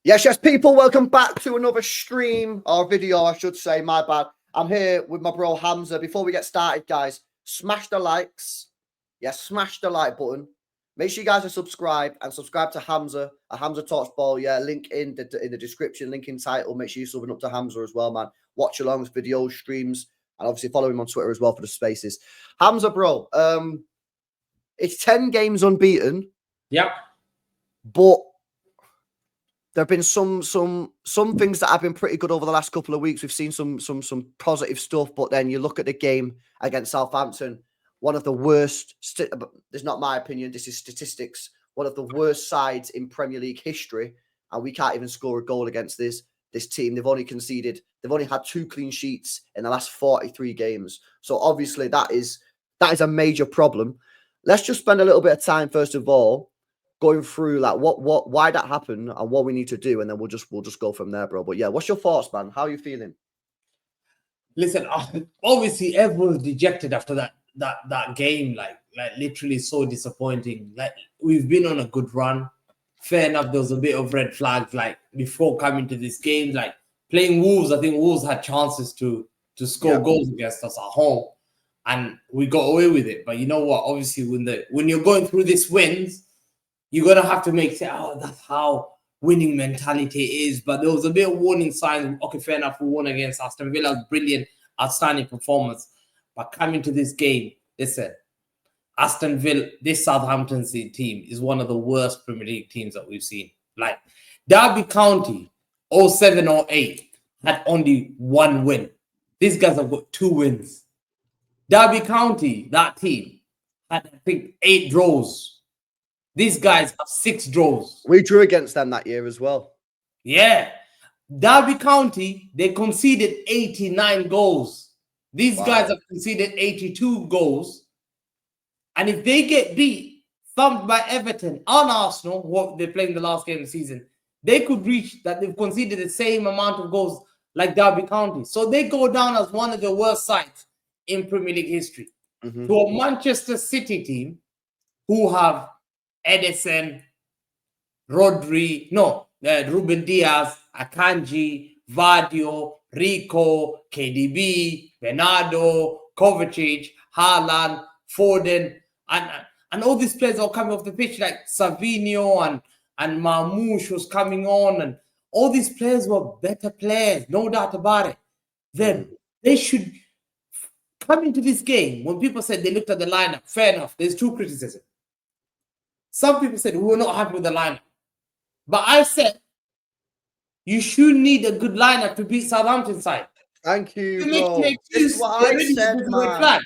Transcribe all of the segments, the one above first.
Yes, people, welcome back to another stream or video, I should say, my bad. I'm here with my bro Hamza. Before we get started, guys, smash the likes. Yes, smash the like button. Make sure you guys are subscribed and subscribe to Hamza, Hamza Talks Ball. Yeah, link in the description, link in title. Make sure you're subbing up to Hamza as well, man. Watch alongs, videos, streams, and obviously follow him on Twitter as well for the spaces. Hamza, bro, it's 10 games unbeaten. Yep. But there have been some things that have been pretty good over the last couple of weeks. We've seen some positive stuff, but then you look at the game against Southampton, one of the worst. This is not my opinion. This is statistics. One of the worst sides in Premier League history, and we can't even score a goal against this team. They've only had 2 clean sheets in the last 43 games. So obviously that is a major problem. Let's just spend a little bit of time first of all going through like why that happened and what we need to do, and then we'll just go from there, bro. But yeah, what's your thoughts, man? How are you feeling? Listen, obviously everyone's dejected after that game. Like literally so disappointing. Like we've been on a good run. Fair enough, there was a bit of red flags like before coming to this game. Like playing Wolves, I think Wolves had chances to score goals against us at home, and we got away with it. But you know what? Obviously, when you're going through these wins, you're going to have to that's how winning mentality is. But there was a bit of warning signs. Okay, fair enough, we won against Aston Villa. Brilliant, outstanding performance. But coming to this game, listen, Aston Villa, this Southampton team is one of the worst Premier League teams that we've seen. Like, Derby County, 07-08, had only 1 win. These guys have got 2 wins. Derby County, that team, had, I think, 8 draws. These guys have 6 draws. We drew against them that year as well. Yeah. Derby County, they conceded 89 goals. These guys have conceded 82 goals. And if they get beat, thumped by Everton and Arsenal, what they're playing the last game of the season, they could reach that they've conceded the same amount of goals like Derby County. So they go down as one of the worst sides in Premier League history. To a Manchester City team who have Edison, Ruben Diaz, Akanji, Vardio, Rico, KDB, Bernardo, Kovacic, Haaland, Foden, and all these players are coming off the pitch like Savinho and Marmoush was coming on, and all these players were better players, no doubt about it. Then they should come into this game. When people said they looked at the lineup, fair enough, there's 2 criticisms. Some people said we were not happy with the lineup. But I said you should need a good lineup to beat Southampton side. Thank you, bro. This is what I said, man.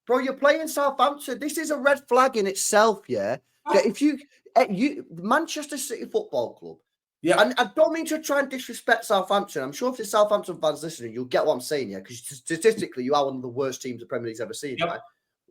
Bro, you're playing Southampton. This is a red flag in itself, yeah? If you Manchester City Football Club, and I don't mean to try and disrespect Southampton. I'm sure if there's Southampton fans listening, you'll get what I'm saying, yeah? Because statistically, you are one of the worst teams the Premier League's ever seen, right?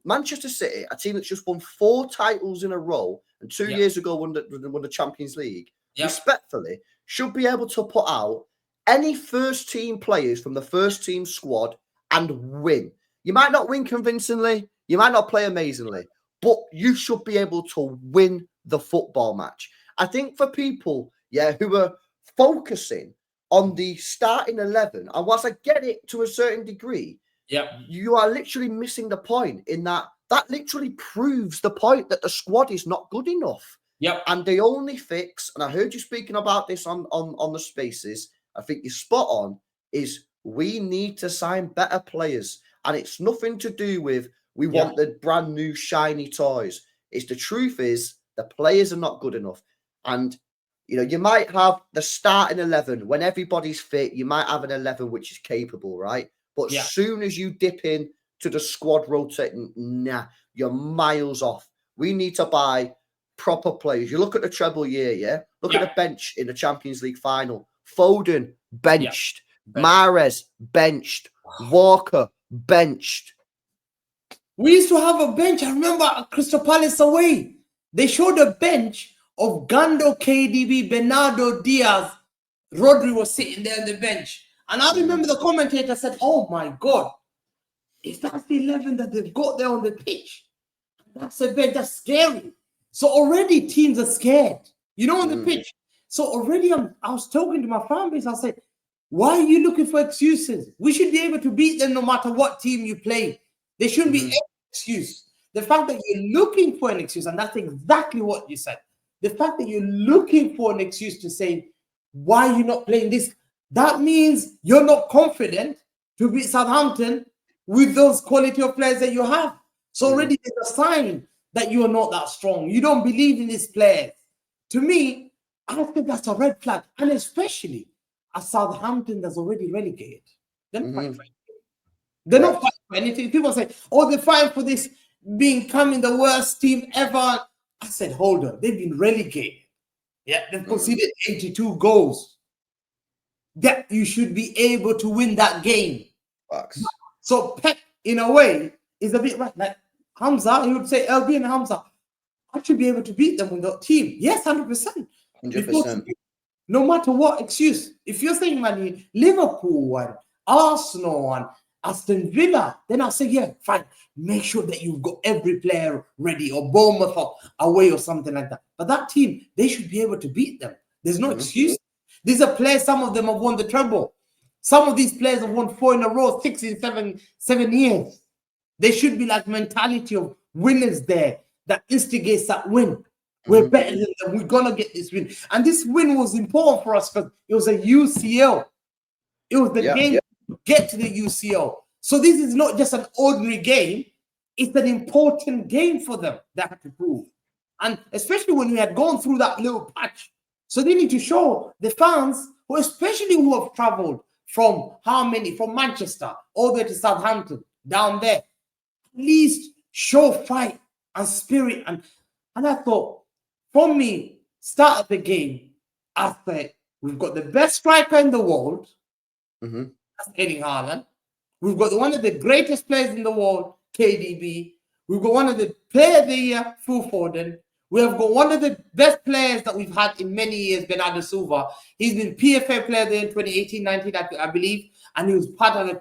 Manchester City, a team that's just won 4 titles in a row, and 2 years ago won the Champions League, respectfully, should be able to put out any first-team players from the first-team squad and win. You might not win convincingly, you might not play amazingly, but you should be able to win the football match. I think for people, who are focusing on the starting 11, and whilst I get it to a certain degree, you are literally missing the point in that literally proves the point that the squad is not good enough. And the only fix, and I heard you speaking about this on the spaces, I think you're spot on, is we need to sign better players. And it's nothing to do with we want the brand new shiny toys. It's the truth is the players are not good enough. And you might have the starting 11 when everybody's fit, you might have an 11 which is capable, right? But as soon as you dip in to the squad rotating, you're miles off. We need to buy proper players. You look at the treble year, Look at the bench in the Champions League final. Foden, benched. Mahrez, benched. Walker, benched. We used to have a bench. I remember Crystal Palace away. They showed a bench of Gando, KDB, Bernardo, Diaz. Rodri was sitting there on the bench. And I remember the commentator said, oh my God, if that's the 11 that they've got there on the pitch, that's a bit, that's scary. So already teams are scared. On the pitch, So already I was talking to my fan base. I said, why are you looking for excuses? We should be able to beat them no matter what team you play. There shouldn't be any excuse. The fact that you're looking for an excuse, and that's exactly what you said. The fact that you're looking for an excuse to say, why are you not playing this? That means you're not confident to beat Southampton with those quality of players that you have. So already there's a sign that you are not that strong. You don't believe in these players. To me, I think that's a red flag. And especially as Southampton that's already relegated. They're not fighting for anything. They're not fighting for anything. People say, oh, they're fighting for this becoming the worst team ever. I said, hold on. They've been relegated. Yeah, they've conceded 82 goals. That you should be able to win that game. Facts. So Pep, in a way, is a bit right. Like Hamza, he would say, LB and Hamza, I should be able to beat them with that team. Yes, 100%. 100%. No matter what excuse. If you're saying, man, Liverpool and Arsenal and Aston Villa, then I'll say, yeah, fine. Make sure that you've got every player ready, or Bournemouth away or something like that. But that team, they should be able to beat them. There's no excuse. These are players, some of them have won the treble. Some of these players have won 4 in a row, 6 in 7 years. There should be like mentality of winners there that instigates that win. We're better than them. We're going to get this win. And this win was important for us because it was a UCL. It was the game to get to the UCL. So this is not just an ordinary game. It's an important game for them. They had to prove. And especially when we had gone through that little patch. So they need to show the fans, especially who have traveled from from Manchester all the way to Southampton, down there, at least show fight and spirit. And I thought, for me, start of the game, I said, we've got the best striker in the world, that's Erling Haaland. We've got one of the greatest players in the world, KDB. We've got one of the player of the year, Phil Foden. We have got one of the best players that we've had in many years, Bernardo Silva. He's been PFA player of the year in 2018-19, I believe, and he was part of the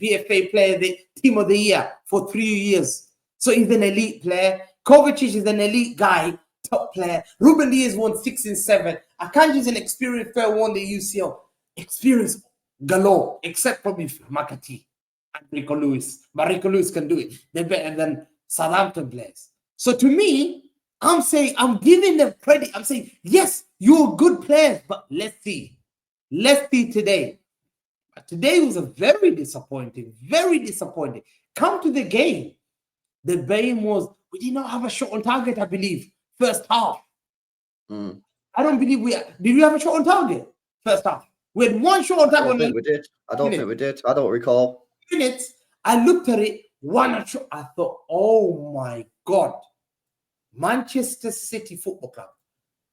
PFA player, the team of the year for 3 years. So he's an elite player. Kovacic is an elite guy, top player. Ruben Dias won 6 and 7. Akanji is an experienced player, won the UCL. Experience galore, except probably Makati and Rico Lewis. But Rico Lewis can do it. They're better than Southampton players. So to me, I'm saying, I'm giving them credit. I'm saying, yes, you're good players, but let's see. Let's see today. But today was a very disappointing. Come to the game. The game was, we did not have a shot on target, I believe, first half. I don't believe did we have a shot on target first half? We had one shot on target. I don't think we did. I don't recall. Minutes. I looked at it, one shot. I thought, oh my God. Manchester City Football Club.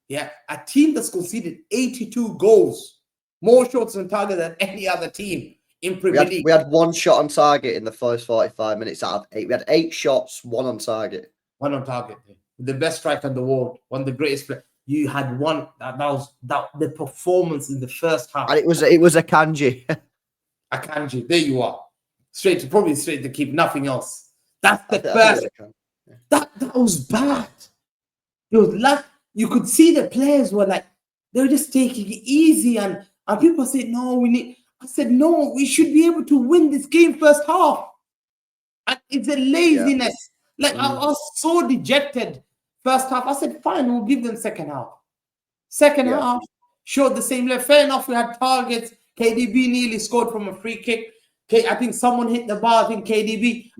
Yeah, a team that's conceded 82 goals, more shots on target than any other team in Premier League. We had one shot on target in the first 45 minutes out of 8. We had 8 shots, 1 on target. 1 on target. The best striker in the world, one of the greatest players. You had one that was the performance in the first half. And it was Akanji. Akanji, there you are. Straight to keep, nothing else. That's the first. That was bad. It was like you could see the players were like, they were just taking it easy, and people said, no, I said, no, we should be able to win this game first half. And it's a laziness. Like I was so dejected first half. I said, fine, we'll give them second half. Second half showed the same level. Fair enough, we had targets. KDB nearly scored from a free kick. I think someone hit the bar. I think KDB.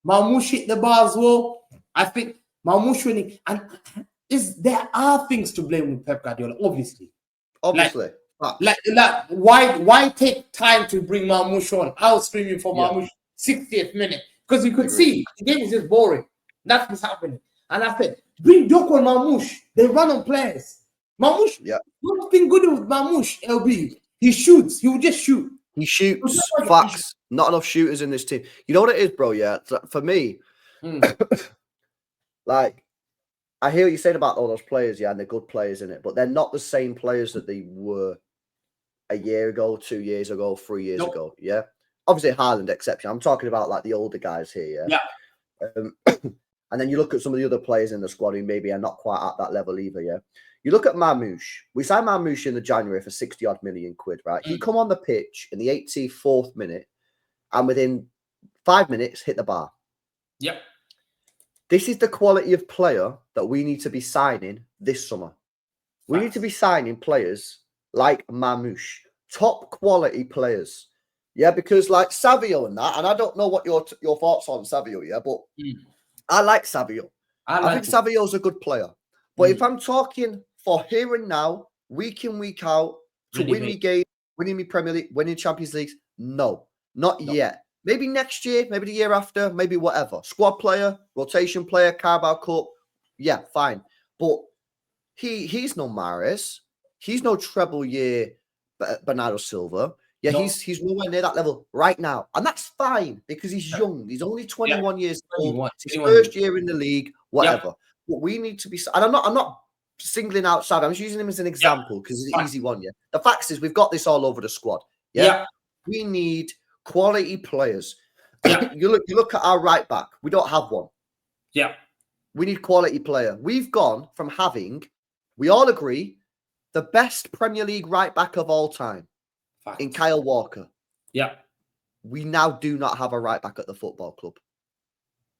Marmoush hit the bar as well. I think Marmoush winning. And there are things to blame with Pep Guardiola, obviously. Obviously. Like why take time to bring Marmoush on? I was screaming for Marmoush 60th minute. Because you could see the game is just boring. That's what's happening. And I said, bring Doku and Marmoush. They run on players. Marmoush, what's been good with Marmoush, LB? He shoots. He will just shoot. He shoots. Facts. Not enough shooters in this team. You know what it is, bro? Yeah. For me, like, I hear what you're saying about all those players, and they're good players in it, but they're not the same players that they were a year ago, 2 years ago, 3 years ago. Yeah. Obviously, Haaland exception. I'm talking about like the older guys here. Yeah. And And then you look at some of the other players in the squad who maybe are not quite at that level either, yeah? You look at Mamouche. We signed Mamouche in the January for 60-odd million quid, right? He come on the pitch in the 84th minute and within 5 minutes hit the bar. Yep. This is the quality of player that we need to be signing this summer. We need to be signing players like Mamouche, top quality players. Yeah, because like Savio and that, and I don't know what your thoughts on Savio, yeah, but I like Savio. I think Savio's a good player. But if I'm talking for here and now, week in, week out, to win me games, winning me Premier League, winning Champions Leagues, no, not yet. Maybe next year, maybe the year after, maybe whatever. Squad player, rotation player, Carabao Cup, yeah, fine. But he's no Mahrez. He's no treble year Bernardo Silva. Yeah, he's nowhere near that level right now. And that's fine because he's young. He's only 21 years old. It's his first year in the league, whatever. But we need to be, and I'm not singling out Savi. I'm just using him as an example because it's an easy one, yeah. The fact is we've got this all over the squad. Yeah. We need quality players. You look at our right back. We don't have one. Yeah. We need quality player. We've gone from having, we all agree, the best Premier League right back of all time in Kyle Walker. Yeah. We now do not have a right back at the football club.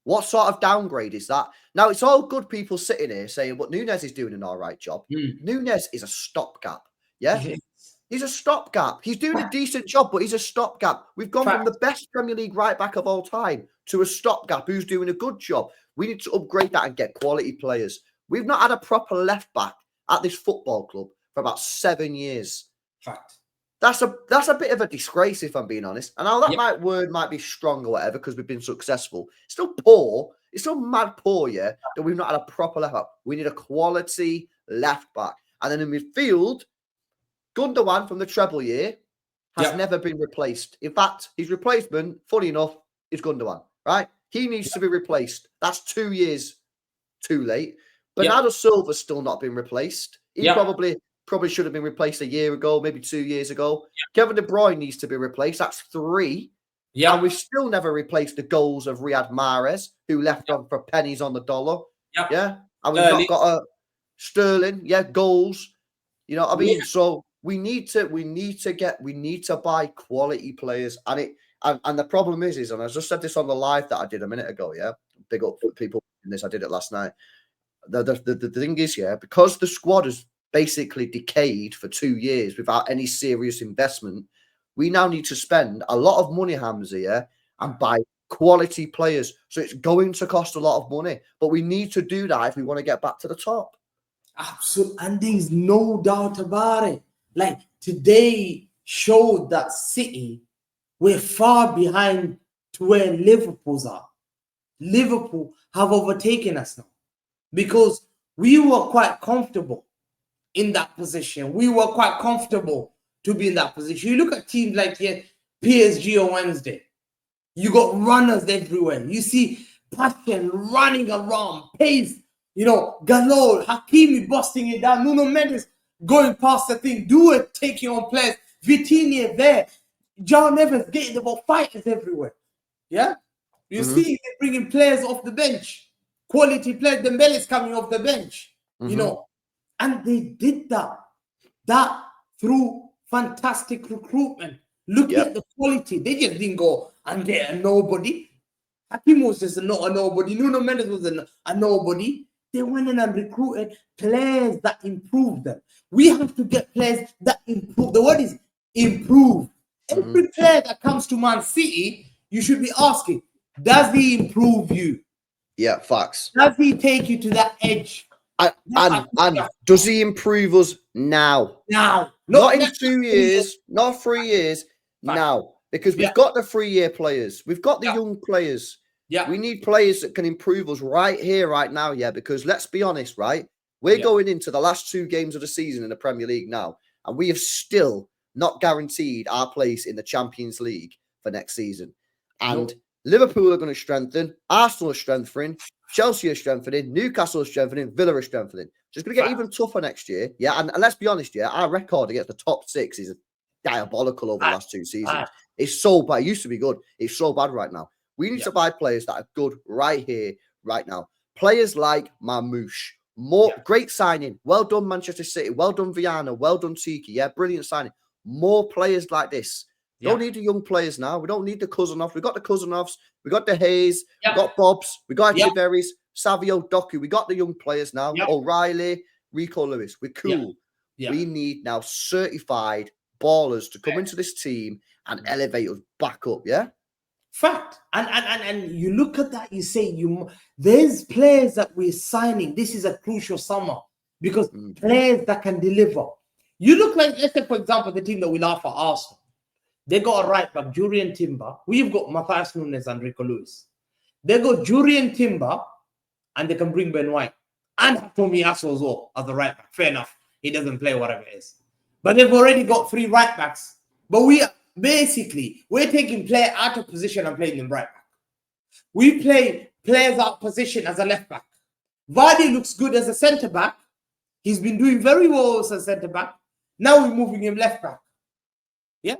What sort of downgrade is that? Now, it's all good people sitting here saying, but Nunes is doing an all right job. Nunes is a stopgap. Yeah? He's a stopgap. He's doing a decent job, but he's a stopgap. We've gone from the best Premier League right back of all time to a stopgap who's doing a good job. We need to upgrade that and get quality players. We've not had a proper left back at this football club for about 7 years. Fact. That's a bit of a disgrace, if I'm being honest. And now that word might be strong or whatever because we've been successful. It's still poor. It's still mad poor, yeah, that we've not had a proper left back. We need a quality left back. And then in midfield, Gundogan from the treble year has never been replaced. In fact, his replacement, funny enough, is Gundogan, right? He needs to be replaced. That's 2 years too late. Bernardo Silva's still not been replaced. He probably should have been replaced a year ago, maybe 2 years ago. Kevin De Bruyne needs to be replaced. That's 3. And we've still never replaced the goals of Riyad Mahrez, who left on for pennies on the dollar. Yeah. And we've not got a Sterling, goals. You know what I mean? So we need to buy quality players. And the problem is, and I just said this on the live that I did a minute ago, big up for people in this, I did it last night. The thing is, because the squad has basically decayed for 2 years without any serious investment, we now need to spend a lot of money, Hamza, and buy quality players. So it's going to cost a lot of money, but we need to do that if we want to get back to the top. Absolutely, and there's no doubt about it. Like today showed that City we're far behind to where Liverpool's are. Liverpool have overtaken us now because we were quite comfortable in that position. We were quite comfortable to be in that position. You look at teams like PSG on Wednesday. You got runners everywhere. You see passion running around, pace, Galol, Hakimi busting it down, Nuno Mendes going past the thing, taking on players, Vitinha there, John Evans getting about fighters everywhere. Yeah? You see they're bringing players off the bench. Quality players, Dembele's coming off the bench, and they did that through fantastic recruitment. Look at the quality. They just didn't go and get a nobody. Hakim was just not a nobody. Nuno Mendes was a nobody. They went in and recruited players that improved them. We have to get players that improve. The word is improve. Every player that comes to Man City, you should be asking, does he improve you? Yeah, facts. Does he take you to that edge? And does he improve us now? Now. Not in 2 years, not 3 years, now. Because we've got the 3-year players. We've got the young players. Yeah. We need players that can improve us right here, right now, because let's be honest, right? We're going into the last 2 games of the season in the Premier League now, and we have still not guaranteed our place in the Champions League for next season. And Liverpool are going to strengthen, Arsenal are strengthening, Chelsea are strengthening, Newcastle are strengthening, Villa are strengthening. So it's going to get even tougher next year. Yeah, and let's be honest, our record against the top 6 is diabolical over the last 2 seasons. It's so bad. It used to be good. It's so bad right now. We need to buy players that are good right here, right now. Players like Marmoush, great signing. Well done, Manchester City. Well done, Viana. Well done, Tiki. Yeah, brilliant signing. More players like this. Don't need the young players now. We don't need the Cousinovs. We got the Cousinovs. We got the Hayes. We got Bobs. We got Echeverries, Savio, Doku. We got the young players now. O'Reilly, Rico Lewis. We're cool. We need now certified ballers to come into this team and elevate us back up. Yeah. Fact. And you look at that, you say there's players that we're signing. This is a crucial summer because players that can deliver. You look like, let's say, for example, the team that we laugh at, Arsenal. They got a right back, Jurien Timber. We've got Matthias Nunes and Rico Lewis. They got Jurien Timber, and they can bring Ben White. And Tomiyasu as well as the right back. Fair enough. He doesn't play whatever it is. But they've already got 3 right backs. But we're taking player out of position and playing them right back. We play players out of position as a left back. Vardy looks good as a centre back. He's been doing very well as a centre back. Now we're moving him left back. Yeah?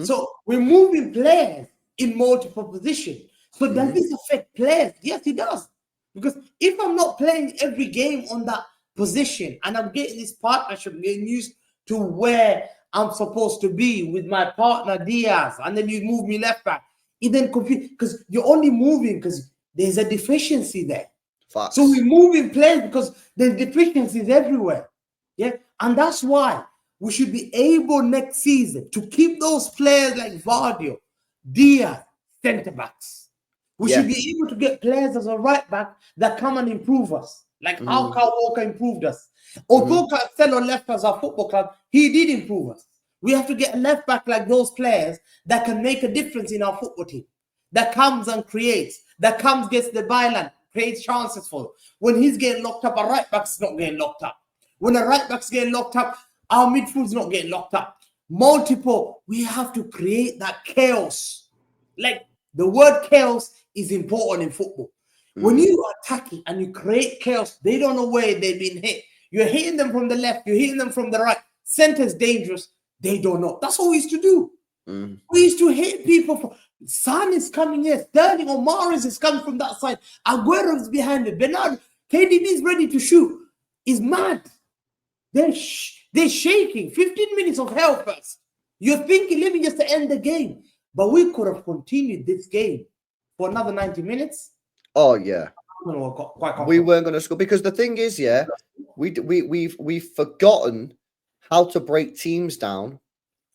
So we're moving players in multiple positions. So does this affect players? Yes, it does. Because if I'm not playing every game on that position and I'm getting this partnership, getting used to where I'm supposed to be with my partner Diaz, and then you move me left back, it then confuses because you're only moving because there's a deficiency there. Facts. So we're moving players because there's deficiencies everywhere. Yeah, and that's why we should be able next season to keep those players like Vardy, Diaz, centre backs. We should be able to get players as a right back that come and improve us, like how Karl Walker improved us. Although Cancelo left us our football club, he did improve us. We have to get a left back like those players that can make a difference in our football team, that comes and creates, that comes, gets the byline, creates chances for them. When he's getting locked up, a right back's not getting locked up. When a right back's getting locked up, our midfield's not getting locked up. Multiple, we have to create that chaos. Like the word chaos is important in football. When you are attacking and you create chaos, they don't know where they've been hit. You're hitting them from the left, you're hitting them from the right. Center's dangerous. They don't know. That's what we used to do. We used to hit people. Son is coming here. Sterling or Mahrez is coming from that side. Aguero's behind it. Bernardo, KDB's ready to shoot. He's mad. They're shaking. 15 minutes of hell first. You're thinking, let me just end the game. But we could have continued this game for another 90 minutes. Oh, yeah. We weren't going to score. Because the thing is, we've forgotten how to break teams down.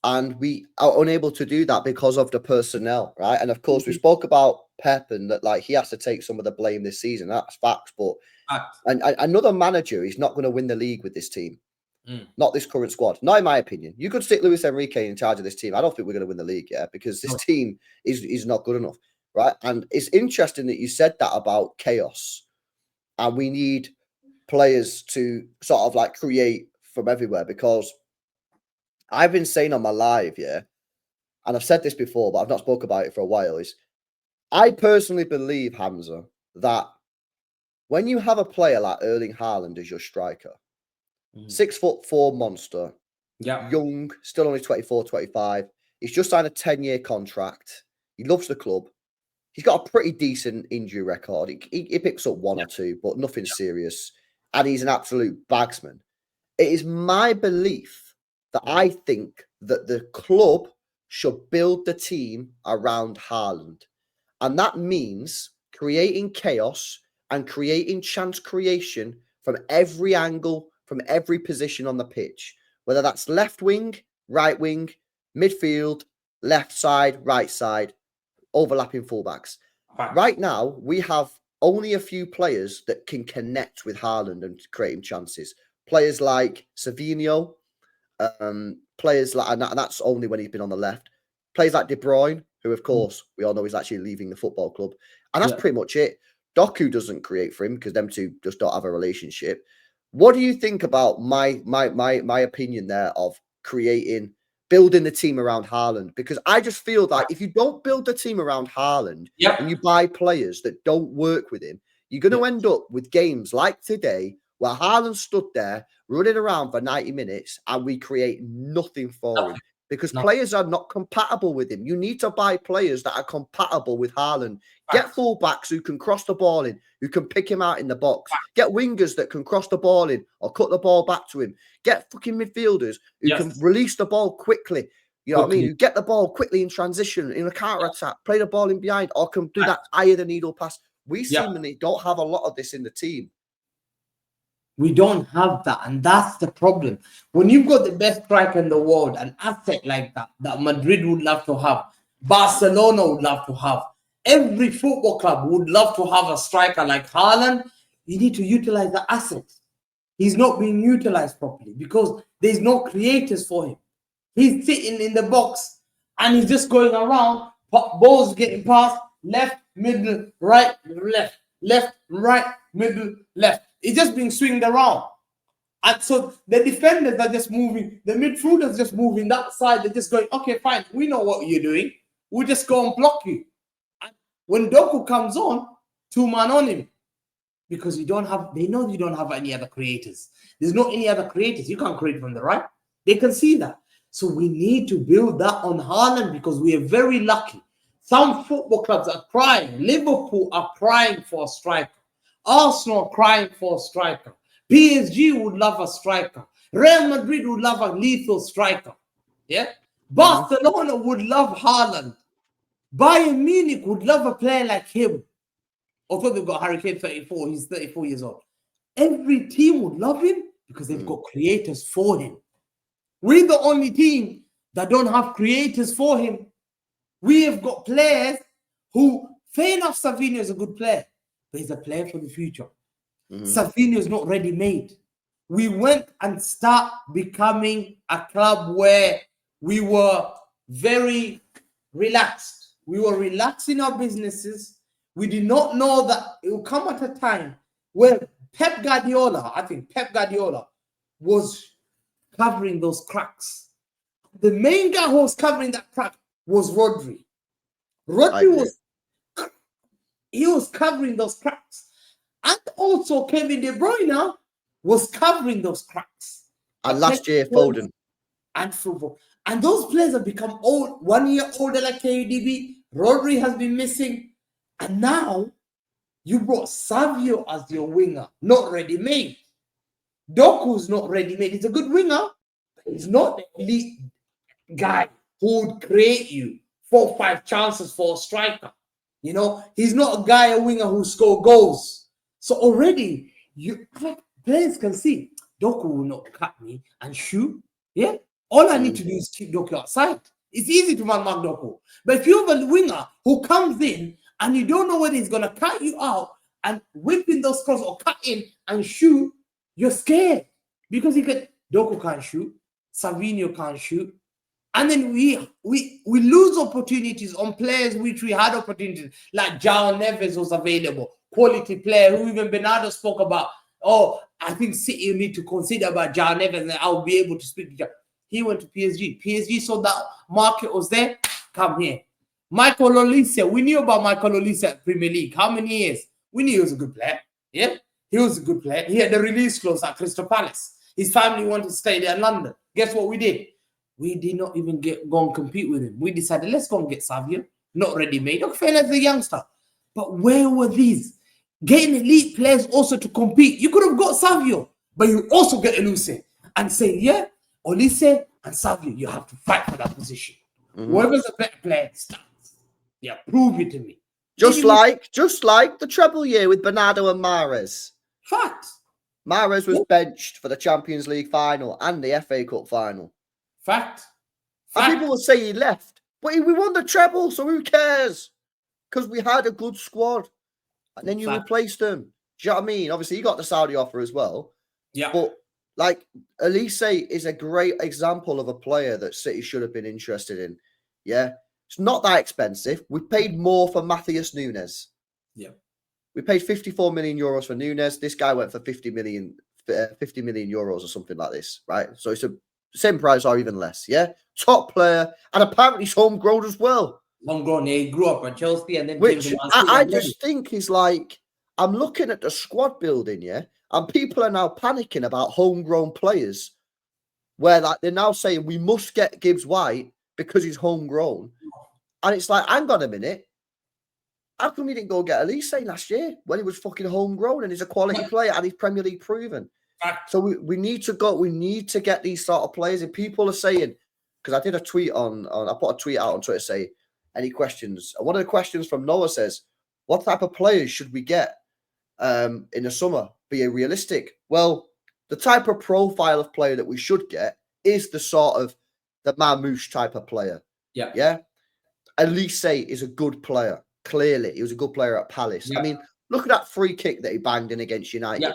And we are unable to do that because of the personnel, right? And of course, we spoke about Pep and that, like, he has to take some of the blame this season. That's facts. But and another manager is not going to win the league with this team. Not this current squad. Not in my opinion. You could stick Luis Enrique in charge of this team. I don't think we're going to win the league, because this team is not good enough, right? And it's interesting that you said that about chaos. And we need players to sort of like create from everywhere, because I've been saying on my live, and I've said this before, but I've not spoke about it for a while, is I personally believe, Hamza, that when you have a player like Erling Haaland as your striker, 6'4" monster, young, still only 24, 25, he's just signed a 10-year contract. He loves the club. He's got a pretty decent injury record. He picks up one or two, but nothing serious. And he's an absolute bagsman. It is my belief that I think that the club should build the team around Haaland. And that means creating chaos and creating chance creation from every angle, from every position on the pitch, whether that's left wing, right wing, midfield, left side, right side, overlapping fullbacks. Right now, we have only a few players that can connect with Haaland and create chances. Players like Savinho, players like, and that's only when he's been on the left. Players like De Bruyne, who of course we all know is actually leaving the football club, and that's pretty much it. Doku doesn't create for him because them two just don't have a relationship. What do you think about my opinion there of building the team around Haaland? Because I just feel like if you don't build the team around Haaland and you buy players that don't work with him, you're going to end up with games like today where Haaland stood there running around for 90 minutes and we create nothing for him. because players are not compatible with him. You need to buy players that are compatible with Haaland. Get fullbacks who can cross the ball in, who can pick him out in the box. Get wingers that can cross the ball in or cut the ball back to him. Get fucking midfielders who can release the ball quickly. You know what I mean? Who get the ball quickly in transition, in a counter attack, play the ball in behind, or can do that eye of the needle pass. We seemingly don't have a lot of this in the team. We don't have that, and that's the problem. When you've got the best striker in the world, an asset like that Madrid would love to have, Barcelona would love to have, every football club would love to have a striker like Haaland. You need to utilize the assets. He's not being utilized properly because there's no creators for him. He's sitting in the box and he's just going around, balls getting passed, left, middle, right, left, left, right, middle, left. It's just being swinged around. And so the defenders are just moving. The midfielders just moving that side. They're just going, okay, fine. We know what you're doing. We'll just go and block you. And when Doku comes on, 2-man on him. Because they know you don't have any other creators. There's no any other creators. You can't create from the right. They can see that. So we need to build that on Haaland because we are very lucky. Some football clubs are crying. Liverpool are crying for a striker. Arsenal crying for a striker. PSG would love a striker. Real Madrid would love a lethal striker. Yeah. Barcelona would love Haaland. Bayern Munich would love a player like him. Although they've got Harry Kane 34, he's 34 years old. Every team would love him because they've got creators for him. We're the only team that don't have creators for him. We have got players who, fair enough, Savinho is a good player. He's a player for the future. Savinho is not ready-made. We went and start becoming a club where we were very relaxed. We were relaxing our businesses. We did not know that it will come at a time where Pep Guardiola was covering those cracks. The main guy who was covering that crack was Rodri. He was covering those cracks. And also Kevin De Bruyne was covering those cracks. And last year, Foden. And football. And those players have become old, 1 year older like KDB. Rodri has been missing. And now you brought Savio as your winger, not ready-made. Doku's not ready-made. He's a good winger, but he's not the elite guy who would create you 4 or 5 chances for a striker. You know, he's not a guy, a winger who score goals. So already, players can see, Doku will not cut me and shoot. Yeah? All I need to do is keep Doku outside. It's easy to man-mark Doku. But if you have a winger who comes in and you don't know whether he's going to cut you out and whip in those crosses or cut in and shoot, you're scared. Because Doku can't shoot. Savinho can't shoot. And then we lose opportunities on players which we had opportunities, like João Neves was available, quality player who even Bernardo spoke about. Oh, I think City need to consider about João Neves and I'll be able to speak to João. He went to PSG. PSG saw that market was there. Come here. Michael Olise. We knew about Michael Olise at Premier League. How many years? We knew he was a good player. Yeah, he was a good player. He had the release clause at Crystal Palace. His family wanted to stay there in London. Guess what we did? We did not even go and compete with him. We decided, let's go and get Savio. Not ready-made. Okay, fair enough, the youngster. But where were these? Getting elite players also to compete. You could have got Savio, but you also get Olise and say, yeah, Olise and Savio, you have to fight for that position. Whoever's a better player starts. Yeah, prove it to me. Just like the treble year with Bernardo and Mahrez. Fact. Mahrez was benched for the Champions League final and the FA Cup final. Fact. And people will say he left, but we won the treble, so who cares? Because we had a good squad, and then you replaced him. Do you know what I mean? Obviously, he got the Saudi offer as well. Yeah. But like Olise is a great example of a player that City should have been interested in. Yeah, it's not that expensive. We paid more for Matheus Nunes. Yeah, we paid 54 million euros for Nunes. This guy went for 50 million euros or something like this, right? So it's a same price or even less, yeah? Top player, and apparently he's homegrown as well. Homegrown, he grew up at Chelsea and then... Which I just think is like, I'm looking at the squad building, yeah? And people are now panicking about homegrown players. where like they're now saying we must get Gibbs White because he's homegrown. And it's like, hang on a minute. How come you didn't go get Elise last year when he was fucking homegrown and he's a quality player and he's Premier League proven? So we need to go. We need to get these sort of players. And people are saying, because I did a tweet I put a tweet out on Twitter say, any questions? And one of the questions from Noah says, what type of players should we get in the summer? Be realistic. Well, the type of profile of player that we should get is the sort of the Marmouche type of player. Yeah. Yeah. Elise is a good player. Clearly, he was a good player at Palace. Yeah. I mean, look at that free kick that he banged in against United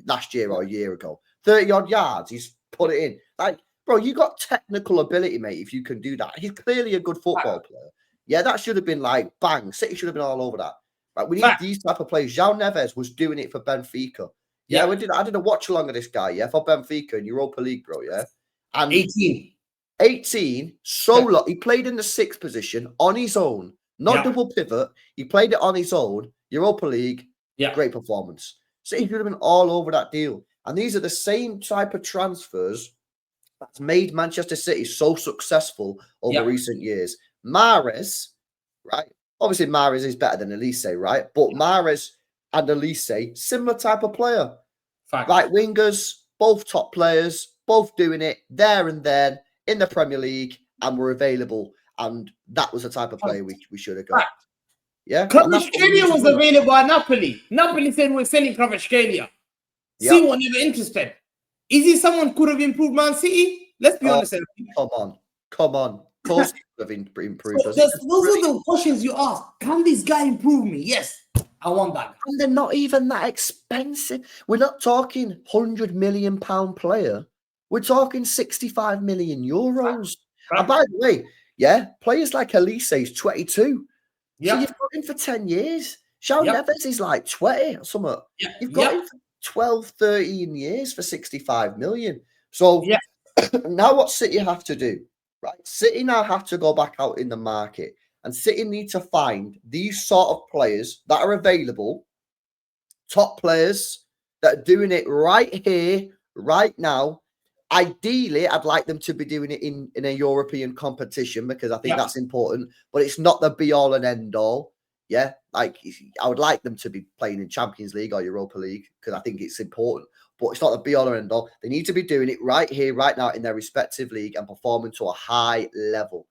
last year or a year ago. 30-odd yards. He's put it in. Like, bro, you got technical ability, mate, if you can do that. He's clearly a good football player. Yeah, that should have been like, bang. City should have been all over that. Right, we need these type of players. João Neves was doing it for Benfica. Yeah, I did a watch along of this guy, for Benfica in Europa League, bro, And 18, solo. He played in the 6th position on his own. Not double pivot. He played it on his own. Europa League. Great performance. So he could have been all over that deal. And these are the same type of transfers that's made Manchester City so successful over recent years. Mahrez, right? Obviously, Mahrez is better than Elise, right? But Mahrez and Elise, similar type of player. Right wingers, both top players, both doing it there and then in the Premier League, and were available. And that was the type of player we should have got. Yeah. Kvaratskhelia was available at Napoli. Napoli said we're selling Kvaratskhelia. See what never interested. Is he someone could have improved Man City? Let's be honest. Come on. Of course could have improved. So those are the questions you ask. Can this guy improve me? Yes. I want that. And they're not even that expensive. We're not talking £100 million player. We're talking 65 million euros. And by the way, players like Elise is 22. So you've got him for 10 years. João Neves is like 20 or something. You've got him for 12, 13 years for 65 million. So now what City have to do, right? City now have to go back out in the market, and City need to find these sort of players that are available, top players that are doing it right here, right now. Ideally, I'd like them to be doing it in a European competition because I think that's important, but it's not the be-all and end-all. Yeah, like I would like them to be playing in Champions League or Europa League because I think it's important, but it's not the be-all or end-all. They need to be doing it right here, right now in their respective league and performing to a high level.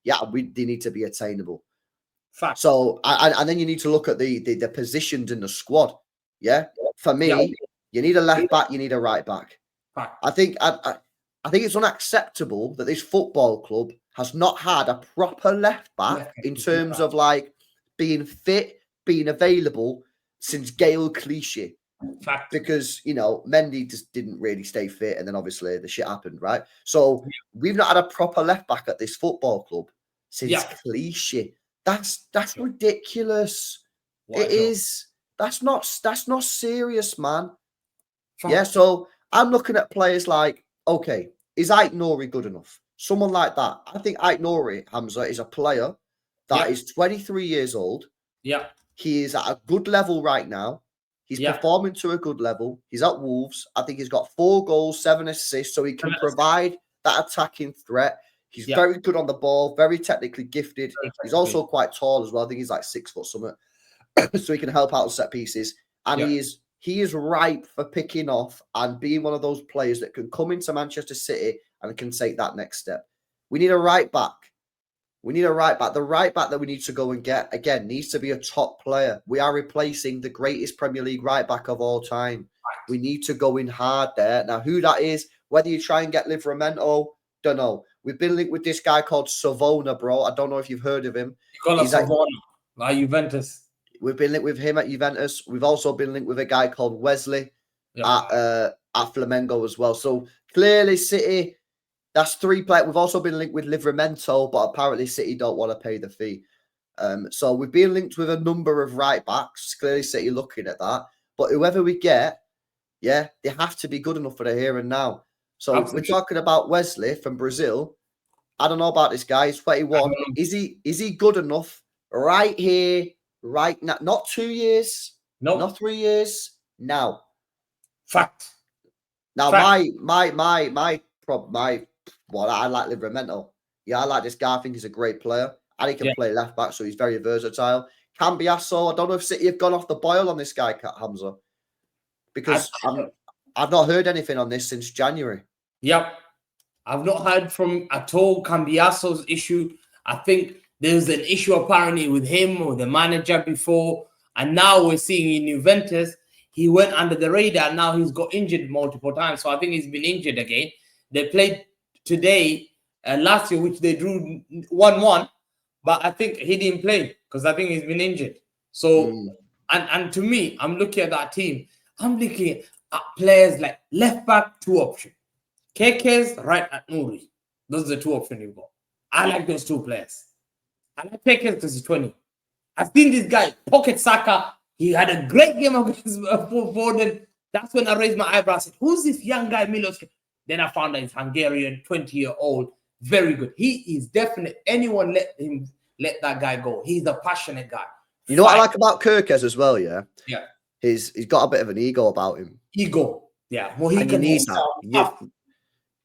Yeah, they need to be attainable. So, and then you need to look at the positions in the squad. Yeah, for me, you need a left back, you need a right back. I think it's unacceptable that this football club has not had a proper left back in terms of like being fit, being available since Gael Clichy. Because Mendy just didn't really stay fit, and then obviously the shit happened, right? So we've not had a proper left back at this football club since Clichy. That's ridiculous. It is. That's not serious, man. Yeah, so I'm looking at players like, okay, is Ait Nouri good enough? Someone like that. I think Ait Nouri, Hamza, is a player that is 23 years old. Yeah. He is at a good level right now. He's performing to a good level. He's at Wolves. I think he's got 4 goals, 7 assists, so he can provide that attacking threat. He's very good on the ball, very technically gifted. He's also quite tall as well. I think he's like 6 foot something. So he can help out with set pieces. And he is ripe for picking off and being one of those players that can come into Manchester City and can take that next step. We need a right back. The right back that we need to go and get, again, needs to be a top player. We are replacing the greatest Premier League right back of all time. We need to go in hard there. Now, who that is, whether you try and get Livramento, don't know. We've been linked with this guy called Savona, bro. I don't know if you've heard of him. He's Savona, like Juventus. We've been linked with him at Juventus. We've also been linked with a guy called Wesley at Flamengo as well. So clearly City, that's 3 players. We've also been linked with Livramento, but apparently City don't want to pay the fee. So we've been linked with a number of right backs. Clearly City looking at that. But whoever we get, they have to be good enough for the here and now. So we're talking about Wesley from Brazil. I don't know about this guy. He's 21. Is he good enough right here, right now? Not 2 years. No. Not 3 years. Now. Fact. Now, my I like Livramento. Yeah, I like this guy. I think he's a great player. And he can play left back, so he's very versatile. Cambiasso, I don't know if City have gone off the boil on this guy, Hamza. Because I've not heard anything on this since January. Yep. I've not heard from at all Cambiasso's issue. I think there's an issue apparently with him or the manager before. And now we're seeing in Juventus, he went under the radar. Now he's got injured multiple times. So I think he's been injured again. They played today, last year, which they drew 1-1. But I think he didn't play because I think he's been injured. So, and to me, I'm looking at that team. I'm looking at players like left back, 2 options. Keke's right at Nuri. Those are the 2 options you've got. I like those 2 players. I like Keke because he's 20. I've seen this guy, Pocket Saka. He had a great game against Foden. That's when I raised my eyebrows. I said, who's this young guy, Milos? Then I found out he's Hungarian, 20-year-old. Very good. He is definitely, anyone let that guy go. He's a passionate guy. You know what I like about Kirkes as well, yeah? Yeah. He's got a bit of an ego about him. Ego. Yeah. Well, he can need that.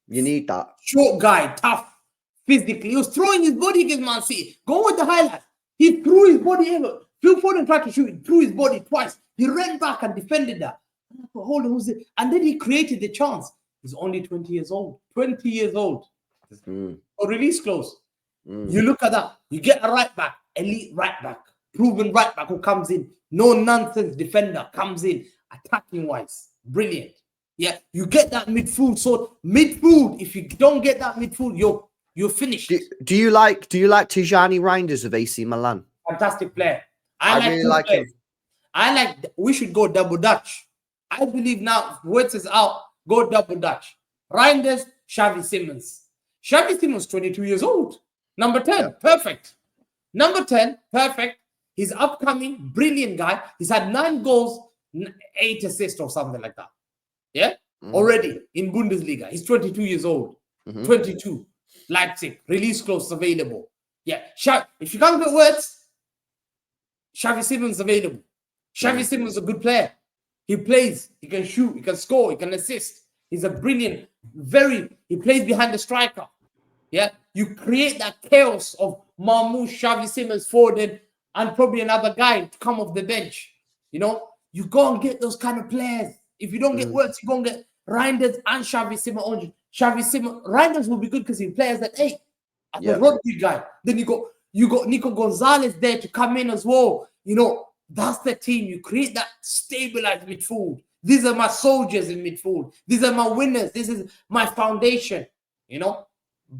You need that. Short guy, tough, physically. He was throwing his body against Man City. Go with the highlights. He threw his body ever. Phil Foden tried to shoot. He threw his body twice. He ran back and defended that. Hold on, who's it? And then he created the chance. He's only 20 years old. 20 years old. Or release close. You look at that. You get a right back, elite right back, proven right back who comes in. No nonsense defender comes in, attacking wise. Brilliant. Yeah, you get that midfield. So midfield, if you don't get that midfield, you're finished. Do you like Tijani Reinders of AC Milan? Fantastic player. I really like him. We should go double Dutch. I believe now Wirtz is out. Go double Dutch. Reinders, Xavi Simons. Xavi Simons, 22 years old. Number 10, perfect. Number 10, perfect. He's upcoming, brilliant guy. He's had 9 goals, 8 assists or something like that. Yeah? Already in Bundesliga. He's 22 years old. 22. Leipzig, release close, available. Yeah. If you can't get words, Xavi Simons available. Xavi Simons is a good player. He plays, he can shoot, he can score, he can assist. He's a brilliant, he plays behind the striker. Yeah. You create that chaos of Marmoush, Xavi Simons, Foden, and probably another guy to come off the bench. You know, you go and get those kind of players. If you don't get words, you go and get Reinders and Xavi Simons. Xavi Simons, Reinders will be good because he plays at 8. As a rugby guy. Then you got Nico Gonzalez there to come in as well. You know, that's the team. You create that stabilized midfield. These are my soldiers in midfield. These are my winners. This is my foundation. You know,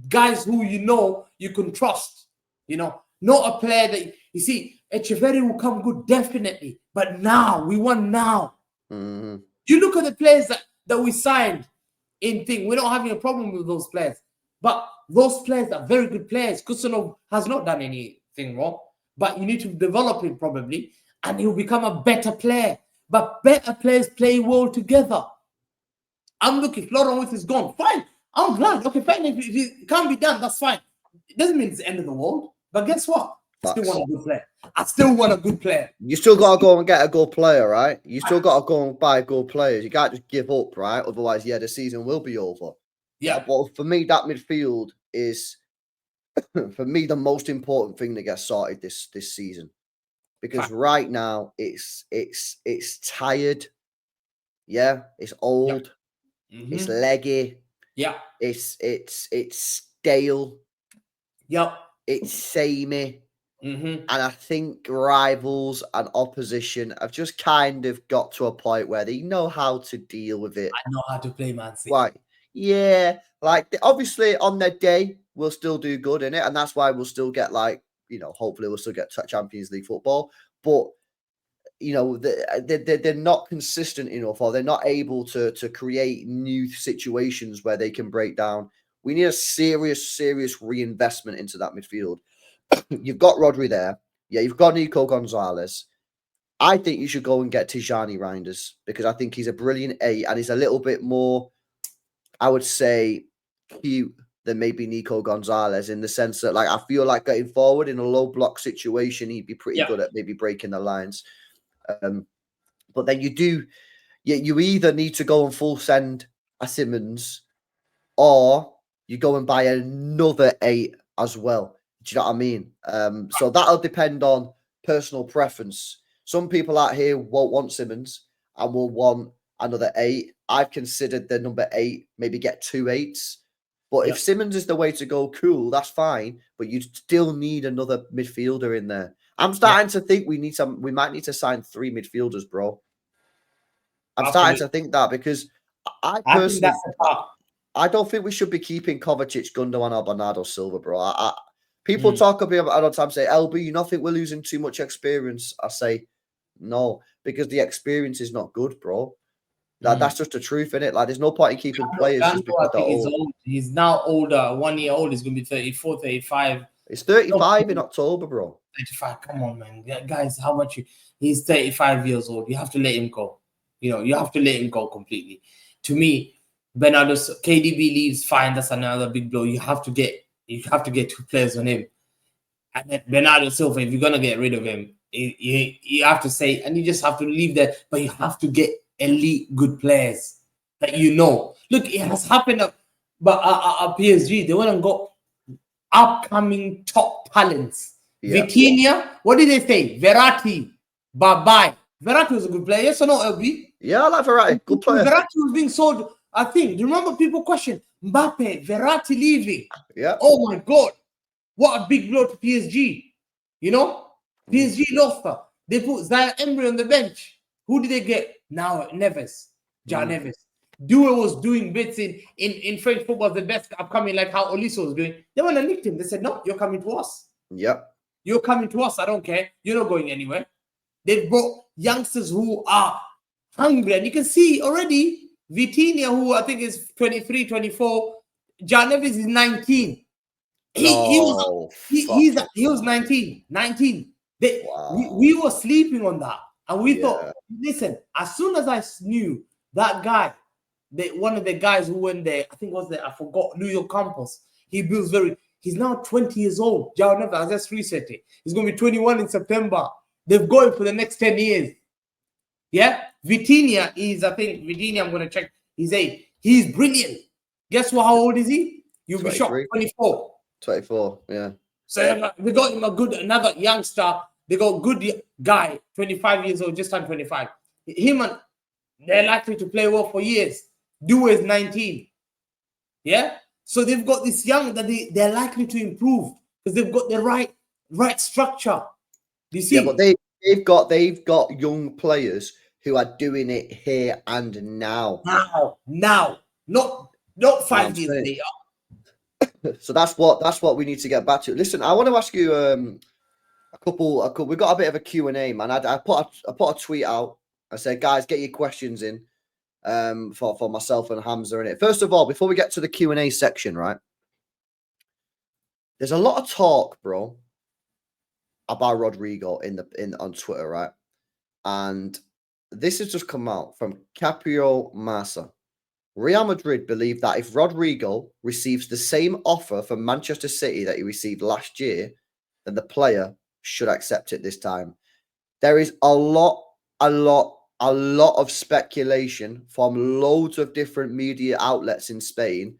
guys who you can trust. You know, not a player that you see. Echeverri will come good definitely, but now we want now. You look at the players that we signed in thing. We're not having a problem with those players, but those players are very good players. Kusanov has not done anything wrong, but you need to develop him probably, and he'll become a better player. But better players play well together. I'm looking. Florian Wirtz is gone. Fine. I'm glad. Okay, fine. If it can't be done, that's fine. It doesn't mean it's the end of the world. But guess what? I still want a good player. I still want a good player. You still got to go and get a good player, right? You still got to go and buy good players. You can't just give up, right? Otherwise, the season will be over. Yeah. But for me, that midfield is, for me, the most important thing that gets sorted this season. Because right now, it's tired. Yeah. It's old. It's leggy. Yeah. It's stale. Yep. It's samey. And I think rivals and opposition have just kind of got to a point where they know how to deal with it. I know how to play Man City. Right. Yeah. Like, obviously, on their day, we'll still do good in it. And that's why we'll still get, hopefully we'll still get Champions League football. But, they're not consistent enough, or they're not able to create new situations where they can break down. We need a serious reinvestment into that midfield. You've got Rodri there. Yeah, you've got Nico Gonzalez. I think you should go and get Tijani Reinders because I think he's a brilliant 8 and he's a little bit more, I would say, cute than maybe Nico Gonzalez in the sense that, I feel like getting forward in a low block situation, he'd be pretty good at maybe breaking the lines. But then you either need to go and full send a Simmons or you go and buy another 8 as well. Do you know what I mean? So that'll depend on personal preference. Some people out here won't want Simmons and will want another 8. I've considered the number 8, maybe get 2 8s. But if Simmons is the way to go, cool, that's fine. But you still need another midfielder in there. I'm starting to think we might need to sign 3 midfielders, bro. I'm starting to think that because I personally, I don't think we should be keeping Kovacic, Gundogan, or Bernardo Silva, bro. People talk about it all the time, say, LB, you don't think we're losing too much experience? I say, no, because the experience is not good, bro. That's just the truth, innit? Like, there's no point in keeping players just because they're old. He's now older, 1 year old. He's going to be 34, 35. He's 35 in October, bro. 35, come on, man. Guys, how much he's 35 years old. You have to let him go. You have to let him go completely. To me, Bernardo, KDB leaves, fine, that's another big blow. You have to get 2 players on him. And then Bernardo Silva, if you're going to get rid of him, you have to say, and you just have to leave that, but you have to get elite good players that Look, it has happened at PSG. They went and got upcoming top talents. Vitinha, what did they say? Verratti, bye-bye. Verratti was a good player, yes or no, LB? Yeah, I like Verratti. Good player. Verratti was being sold, I think. Do you remember people question Mbappe, Verratti leaving? Yeah. Oh my God. What a big blow to PSG. PSG lost her. They put Zaire Emery on the bench. Who did they get? Now Neves. Neves. Due was doing bits in French football, the best upcoming, like how Oliso was doing. They want to lift him. They said, no, you're coming to us. Yep. You're coming to us. I don't care. You're not going anywhere. They brought youngsters who are hungry. And you can see already Vitinha, who I think is 23, 24. Neves is 19. He was 19. 19. We were sleeping on that. And we thought, listen, as soon as I knew that guy, one of the guys who went there, I think I forgot, New York Campus, he's now 20 years old. I just reset it. He's going to be 21 in September. They've got him for the next 10 years. Yeah? Vitinha is, I'm going to check his age. He's brilliant. Guess what? How old is he? You'll be shocked. 24. 24, yeah. So they got him another youngster. They got a good guy, 25 years old, just turned 25. They're likely to play well for years. Due is 19. Yeah? So they've got this young that they're likely to improve because they've got the right structure. You see? Yeah, but they've got young players who are doing it here and now. Not 5 years later. So that's what we need to get back to. Listen, I want to ask you a couple. We got a bit of a Q&A, man. I put a tweet out. I said, guys, get your questions in for myself and Hamza in it. First of all, before we get to the Q&A section, right? There's a lot of talk, bro, about Rodrigo on Twitter, right? And this has just come out from Caprio Massa. Real Madrid believe that if Rodrigo receives the same offer from Manchester City that he received last year, then the player should accept it this time. There is a lot of speculation from loads of different media outlets in Spain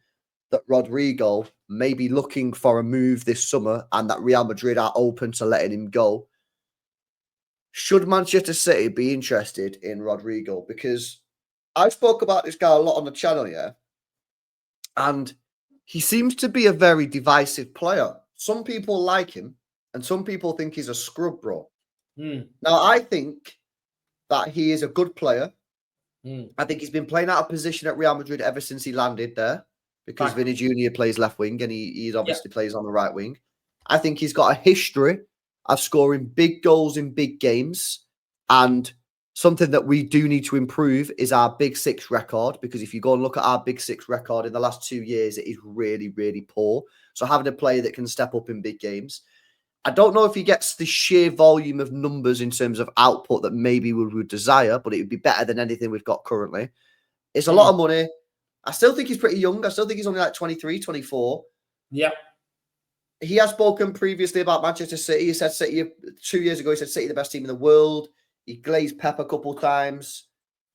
that Rodrigo may be looking for a move this summer and that Real Madrid are open to letting him go. Should Manchester City be interested in Rodrigo? Because I spoke about this guy a lot on the channel, yeah, and he seems to be a very divisive player. Some people like him, and some people think he's a scrub, bro. Now, I think that he is a good player. I think he's been playing out of position at Real Madrid ever since he landed there because Vinny Jr. plays left wing and he obviously plays on the right wing. I think he's got a history of scoring big goals in big games, and something that we do need to improve is our Big Six record, because if you go and look at our Big Six record in the last 2 years, it is really, really poor. So having a player that can step up in big games. I don't know if he gets the sheer volume of numbers in terms of output that maybe we would desire, but it would be better than anything we've got currently. It's a lot of money. I still think he's pretty young. I still think he's only like 23, 24. Yeah. He has spoken previously about Manchester City. He said City 2 years ago, he said City the best team in the world. He glazed Pep a couple of times.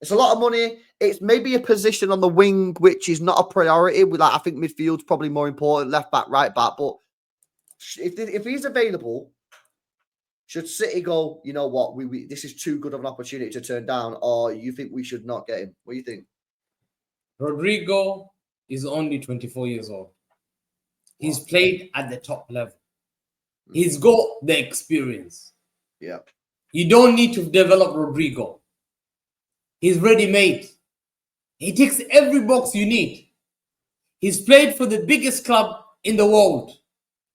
It's a lot of money. It's maybe a position on the wing which is not a priority. I think midfield's probably more important, left back, right back. But if he's available, should City go, you know what, we this is too good of an opportunity to turn down, or you think we should not get him? What do you think? Rodrigo is only 24 years old. He's played at the top level. He's got the experience. Yeah. You don't need to develop Rodrigo. He's ready-made. He ticks every box you need. He's played for the biggest club in the world,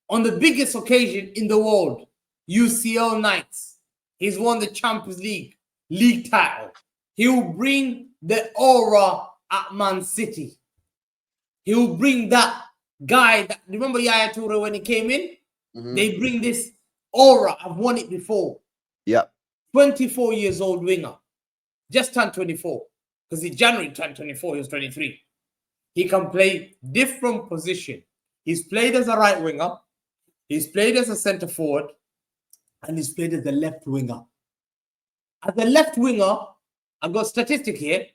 on the biggest occasion in the world, UCL Knights. He's won the Champions League title. He will bring the aura at Man City. He will bring that guy. Remember Yaya Toure when he came in? They bring this aura. I've won it before. Yeah. 24 years old winger. Just turned 24. Because in January turned 24, he was 23. He can play different position. He's played as a right winger. He's played as a centre forward. And he's played as a left winger. As a left winger, I've got a statistic here.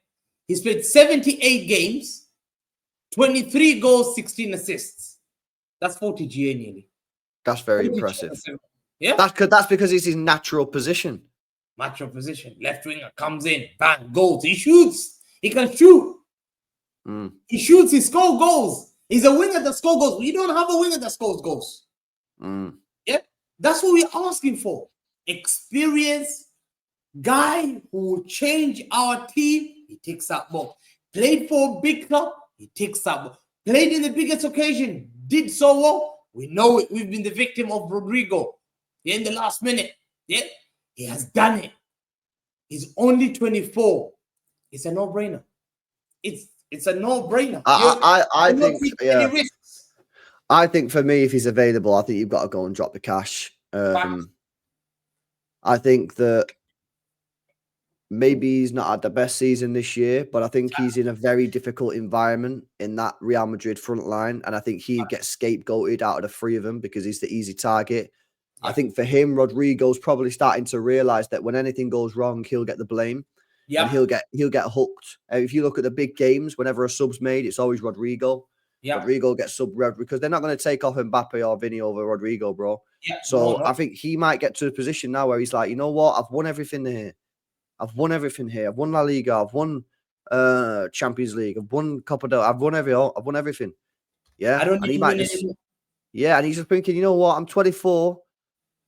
He's played 78 games, 23 goals, 16 assists. That's 40 GA nearly. That's very impressive. Yeah. That's because it's his natural position. Natural position. Left winger comes in, bang, goals. He shoots. He can shoot. He shoots, he scores goals. He's a winger that scores goals. We don't have a winger that scores goals. Yeah. That's what we're asking for. Experience, guy who will change our team. He takes that ball. Played for a big club. He takes that ball. Played in the biggest occasion. Did so well. We know it. We've been the victim of Rodrigo. Yeah, in the last minute. Yeah. He has done it. He's only 24. It's a no-brainer. It's a no-brainer. I think, yeah. I think for me, if he's available, I think you've got to go and drop the cash. I think that maybe he's not had the best season this year, but I think he's in a very difficult environment in that Real Madrid front line. And I think he gets scapegoated out of the three of them because he's the easy target. Yeah. I think for him, Rodrigo's probably starting to realize that when anything goes wrong, he'll get the blame. Yeah. And he'll get hooked. If you look at the big games, whenever a sub's made, it's always Rodrigo. Yeah. Rodrigo gets subbed because they're not going to take off Mbappe or Vinny over Rodrigo, bro. Yeah. So I think he might get to a position now where he's like, you know what? I've won everything here. I've won everything here. I've won La Liga. I've won Champions League. I've won Copa del. I've won everything. Yeah. I don't need to win anymore. Yeah, and he's just thinking, you know what? I'm 24.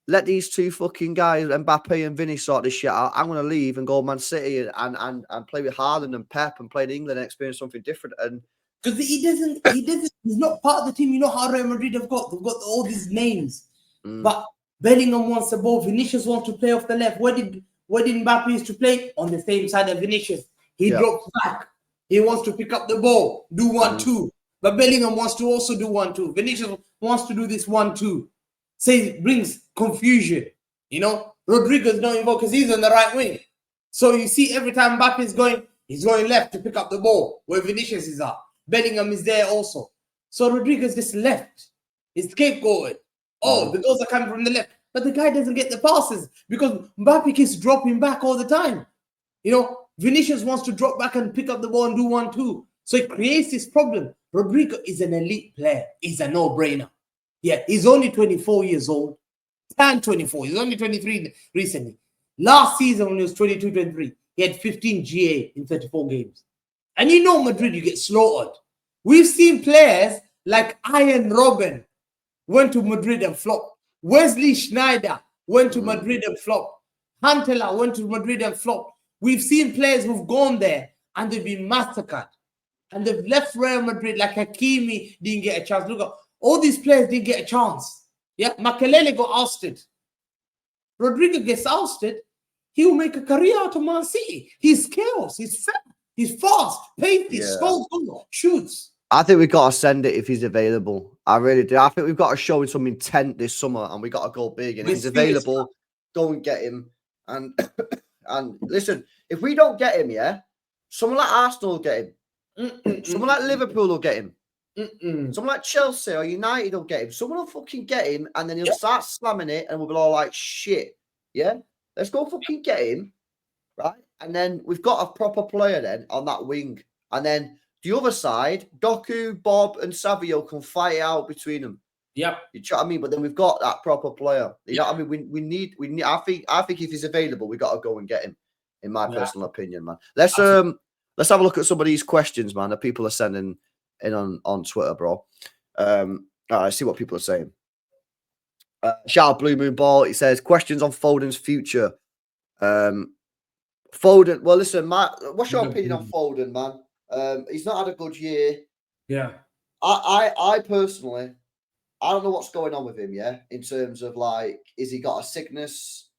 Let these two fucking guys, Mbappe and Vinny, sort this shit out. I'm going to leave and go Man City and play with Haaland and Pep and play in England and experience something different. And because he's not part of the team. You know how Real Madrid they've got all these names. But Bellingham wants the ball. Vinicius wants to play off the left. Where did Mbappe used to play? On the same side of Vinicius. He drops back. He wants to pick up the ball, do 1-2. But Bellingham wants to also do 1-2. Vinicius wants to do this 1-2. So it brings confusion. You know, Rodrigo's not involved because he's on the right wing. So you see every time Mbappe is going, he's going left to pick up the ball where Vinicius is at. Bellingham is there also. So Rodrigo's just left. He's scapegoated. Oh, the goals are coming from the left. But the guy doesn't get the passes because Mbappe keeps dropping back all the time. You know, Vinicius wants to drop back and pick up the ball and do 1-2. So it creates this problem. Rodrigo is an elite player. He's a no-brainer. Yeah, he's only 24 years old. Turned 24. He's only 23 recently. Last season when he was 22, 23, he had 15 GA in 34 games. And you know Madrid, you get slaughtered. We've seen players like Ian Robben went to Madrid and flopped. Wesley Schneider went to Madrid and flopped. Huntelaar went to Madrid and flopped. We've seen players who've gone there and they've been massacred. And they've left Real Madrid like Hakimi didn't get a chance. Look at all these players didn't get a chance. Yeah, Makelele got ousted. Rodrigo gets ousted. He will make a career out of Man City. He's chaos. He's fat. He's fast. Pacey. Scores. Shoots. I think we've got to send it if he's available. I really do. I think we've got to show him some intent this summer, and we got to go big. And if he's available, go and get him. And listen, if we don't get him, someone like Arsenal will get him. Someone like Liverpool will get him. Someone like Chelsea or United will get him. Someone will fucking get him, and then he'll start slamming it, and we'll be all like, shit. Yeah? Let's go fucking get him, right? And then we've got a proper player then on that wing. And then the other side, Doku, Bob, and Savio can fight out between them. Yep. You know what I mean? But then we've got that proper player. You know what I mean? We need. I think if he's available, we got to go and get him. In my personal opinion, man. Let's have a look at some of these questions, man, that people are sending in on Twitter, bro. All right, see what people are saying. Shout out Blue Moon Ball. He says questions on Foden's future. Foden. Well, listen, Matt. What's your opinion on Foden, man? He's not had a good year. Yeah. I personally, I don't know what's going on with him. Yeah, in terms of like, is he got a sickness?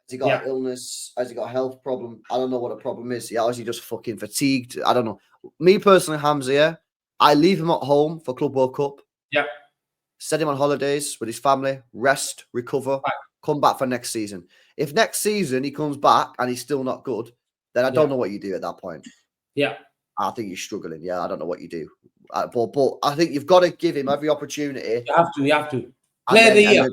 Has he got an illness? Has he got a health problem? I don't know what the problem is. Yeah, is he just fucking fatigued? I don't know. Me personally, Hamza, yeah, I leave him at home for Club World Cup. Yeah. Send him on holidays with his family, rest, recover, come back for next season. If next season he comes back and he's still not good, then I don't know what you do at that point. Yeah. I think he's struggling. Yeah, I don't know what you do. But I think you've got to give him every opportunity. You have to. Player of the year.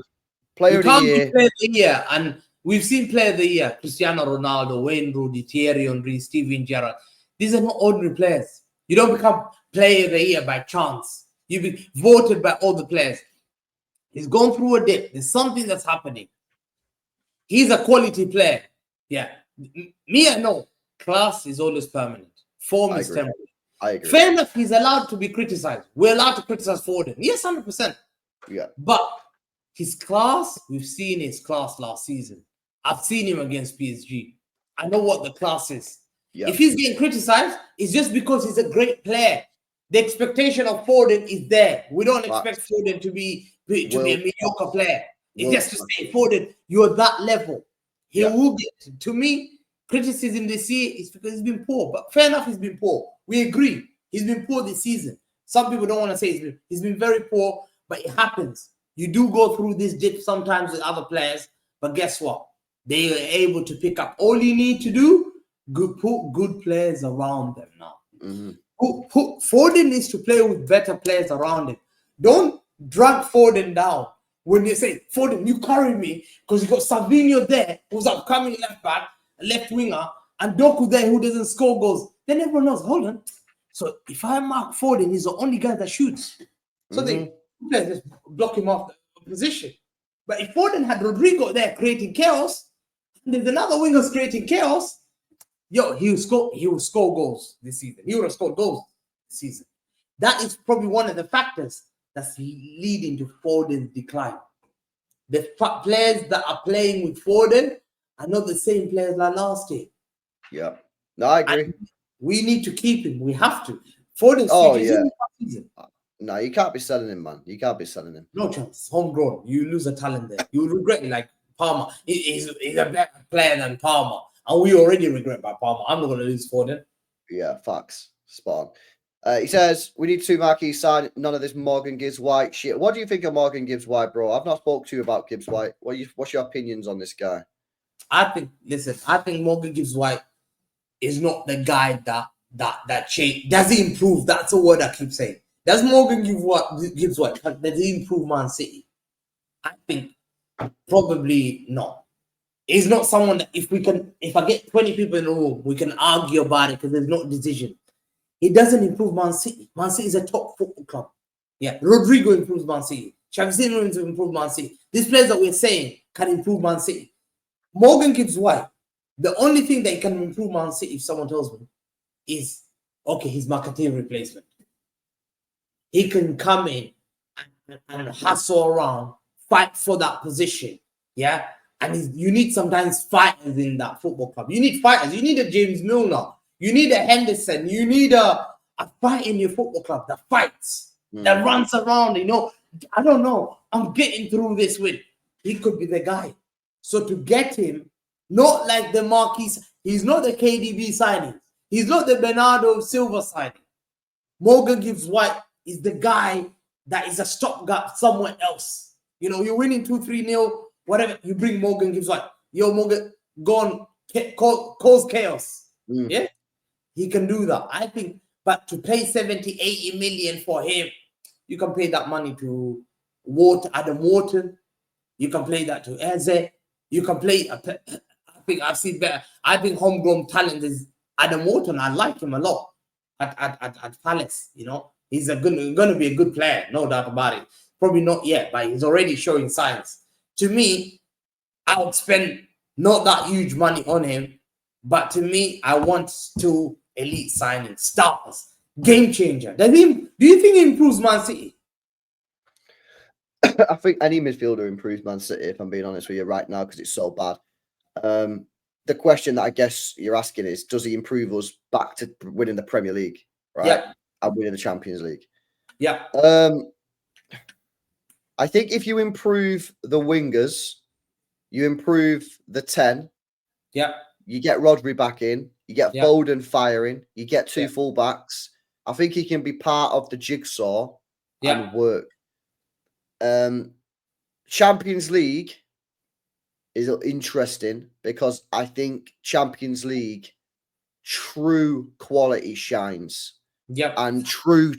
Player of the year. Player of the year. And we've seen player of the year. Cristiano Ronaldo, Wayne Rooney, Thierry Henry, Steven Gerrard. These are not ordinary players. You don't become player of the year by chance. You be voted by all the players. He's gone through a dip. There's something that's happening. He's a quality player. Yeah. Me, I know. Class is always permanent. Form is temporary. I agree. Fair enough, he's allowed to be criticized. We're allowed to criticize Foden. Yes, 100%. Yeah. But his class, we've seen his class last season. I've seen him against PSG. I know what the class is. Yeah. If he's getting criticized, it's just because he's a great player. The expectation of Foden is there. We don't expect Foden to be a mediocre player. It's just to say, Foden, you're that level. He will get, to me, criticism this year is because he's been poor. But fair enough, he's been poor. We agree. He's been poor this season. Some people don't want to say he's been very poor, but it happens. You do go through this dip sometimes with other players, but guess what? They are able to pick up. All you need to do, put good players around them now. Mm-hmm. Foden needs to play with better players around him. Don't drag Foden down. When they say, Foden, you carry me, because you got Savinho there, who's upcoming left back, left winger, and Doku there, who doesn't score goals. Then everyone knows, hold on. So if I mark Foden, he's the only guy that shoots. So they just block him off the position. But if Foden had Rodrigo there creating chaos, and there's another winger creating chaos, he will score goals this season. He would have scored goals this season. That is probably one of the factors that's leading to Foden's decline. The players that are playing with Foden are not the same players like last year. Yeah. No, I agree. And we need to keep him. We have to. Foden's season. No, you can't be selling him, man. You can't be selling him. No chance. Homegrown. You lose a talent there. You regret it like Palmer. He's a better player than Palmer. And we already regret by Palmer. I'm not going to lose Foden. Yeah, facts. Spot on. He says, we need two marquees signed. None of this Morgan Gibbs White shit. What do you think of Morgan Gibbs White, bro? I've not spoke to you about Gibbs White. What's your opinions on this guy? I think Morgan Gibbs White is not the guy that change. Does he improve? That's a word I keep saying. Does Morgan Gibbs White does he improve Man City? I think probably not. He's not someone that if I get 20 people in the room, we can argue about it because there's no decision. He doesn't improve Man City. Man City is a top football club. Yeah, Rodrigo improves Man City. Xavi improves Man City. These players that we're saying can improve Man City. Morgan Gibbs White, the only thing that can improve Man City, if someone tells me, is his Marketing replacement. He can come in and hustle around, fight for that position. Yeah. And you need sometimes fighters in that football club. You need fighters. You need a James Milner. You need a Henderson. You need a fight in your football club that fights, that runs around. I don't know. I'm getting through this with. He could be the guy. So to get him, not like the Marquis, he's not the KDB signing. He's not the Bernardo Silva signing. Morgan Gibbs White is the guy that is a stopgap somewhere else. You're winning 2-3-0. Whatever, you bring Morgan Gibbs White. Yo, Morgan, go on, cause chaos. Yeah? He can do that. I think, but to pay 70, 80 million for him, you can pay that money to Adam Wharton. You can play that to Eze. You can pay think I've seen better. I think homegrown talent is Adam Wharton. I like him a lot at Palace. You know, he's going to be a good player, no doubt about it. Probably not yet, but he's already showing signs. To me, I would spend not that huge money on him, but to me, I want 2 elite signings, stars, game changer. Do you think he improves Man City? I think any midfielder improves Man City, if I'm being honest with you right now, because it's so bad. The question that I guess you're asking is, does he improve us back to winning the Premier League, right? Yeah. And winning the Champions League? Yeah. I think if you improve the wingers, you improve the 10. Yeah. You get Rodri back in. You get Foden firing. You get 2 fullbacks. I think he can be part of the jigsaw and work. Champions League is interesting because I think Champions League true quality shines. And true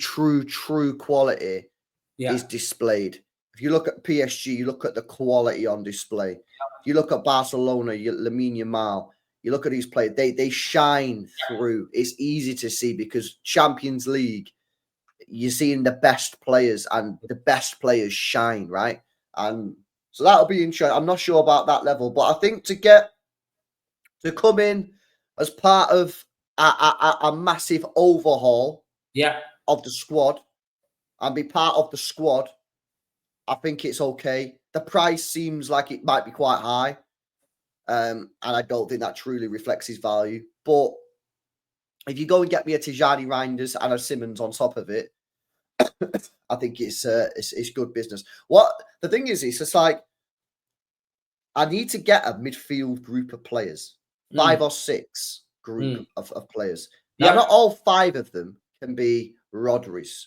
quality is displayed. If you look at PSG, you look at the quality on display. If you look at Barcelona, Lamine Yamal, you look at these players, they shine through. It's easy to see because Champions League, you're seeing the best players and the best players shine, right? And so that'll be interesting. I'm not sure about that level, but I think to come in as part of a massive overhaul of the squad and be part of the squad, I think it's okay. The price seems like it might be quite high. And I don't think that truly reflects his value. But if you go and get me a Tijani Reinders and a Simmons on top of it, I think it's good business. What the thing is, it's just like I need to get a midfield group of players, 5 or 6 group of players. Now, not all 5 of them can be Rodri's.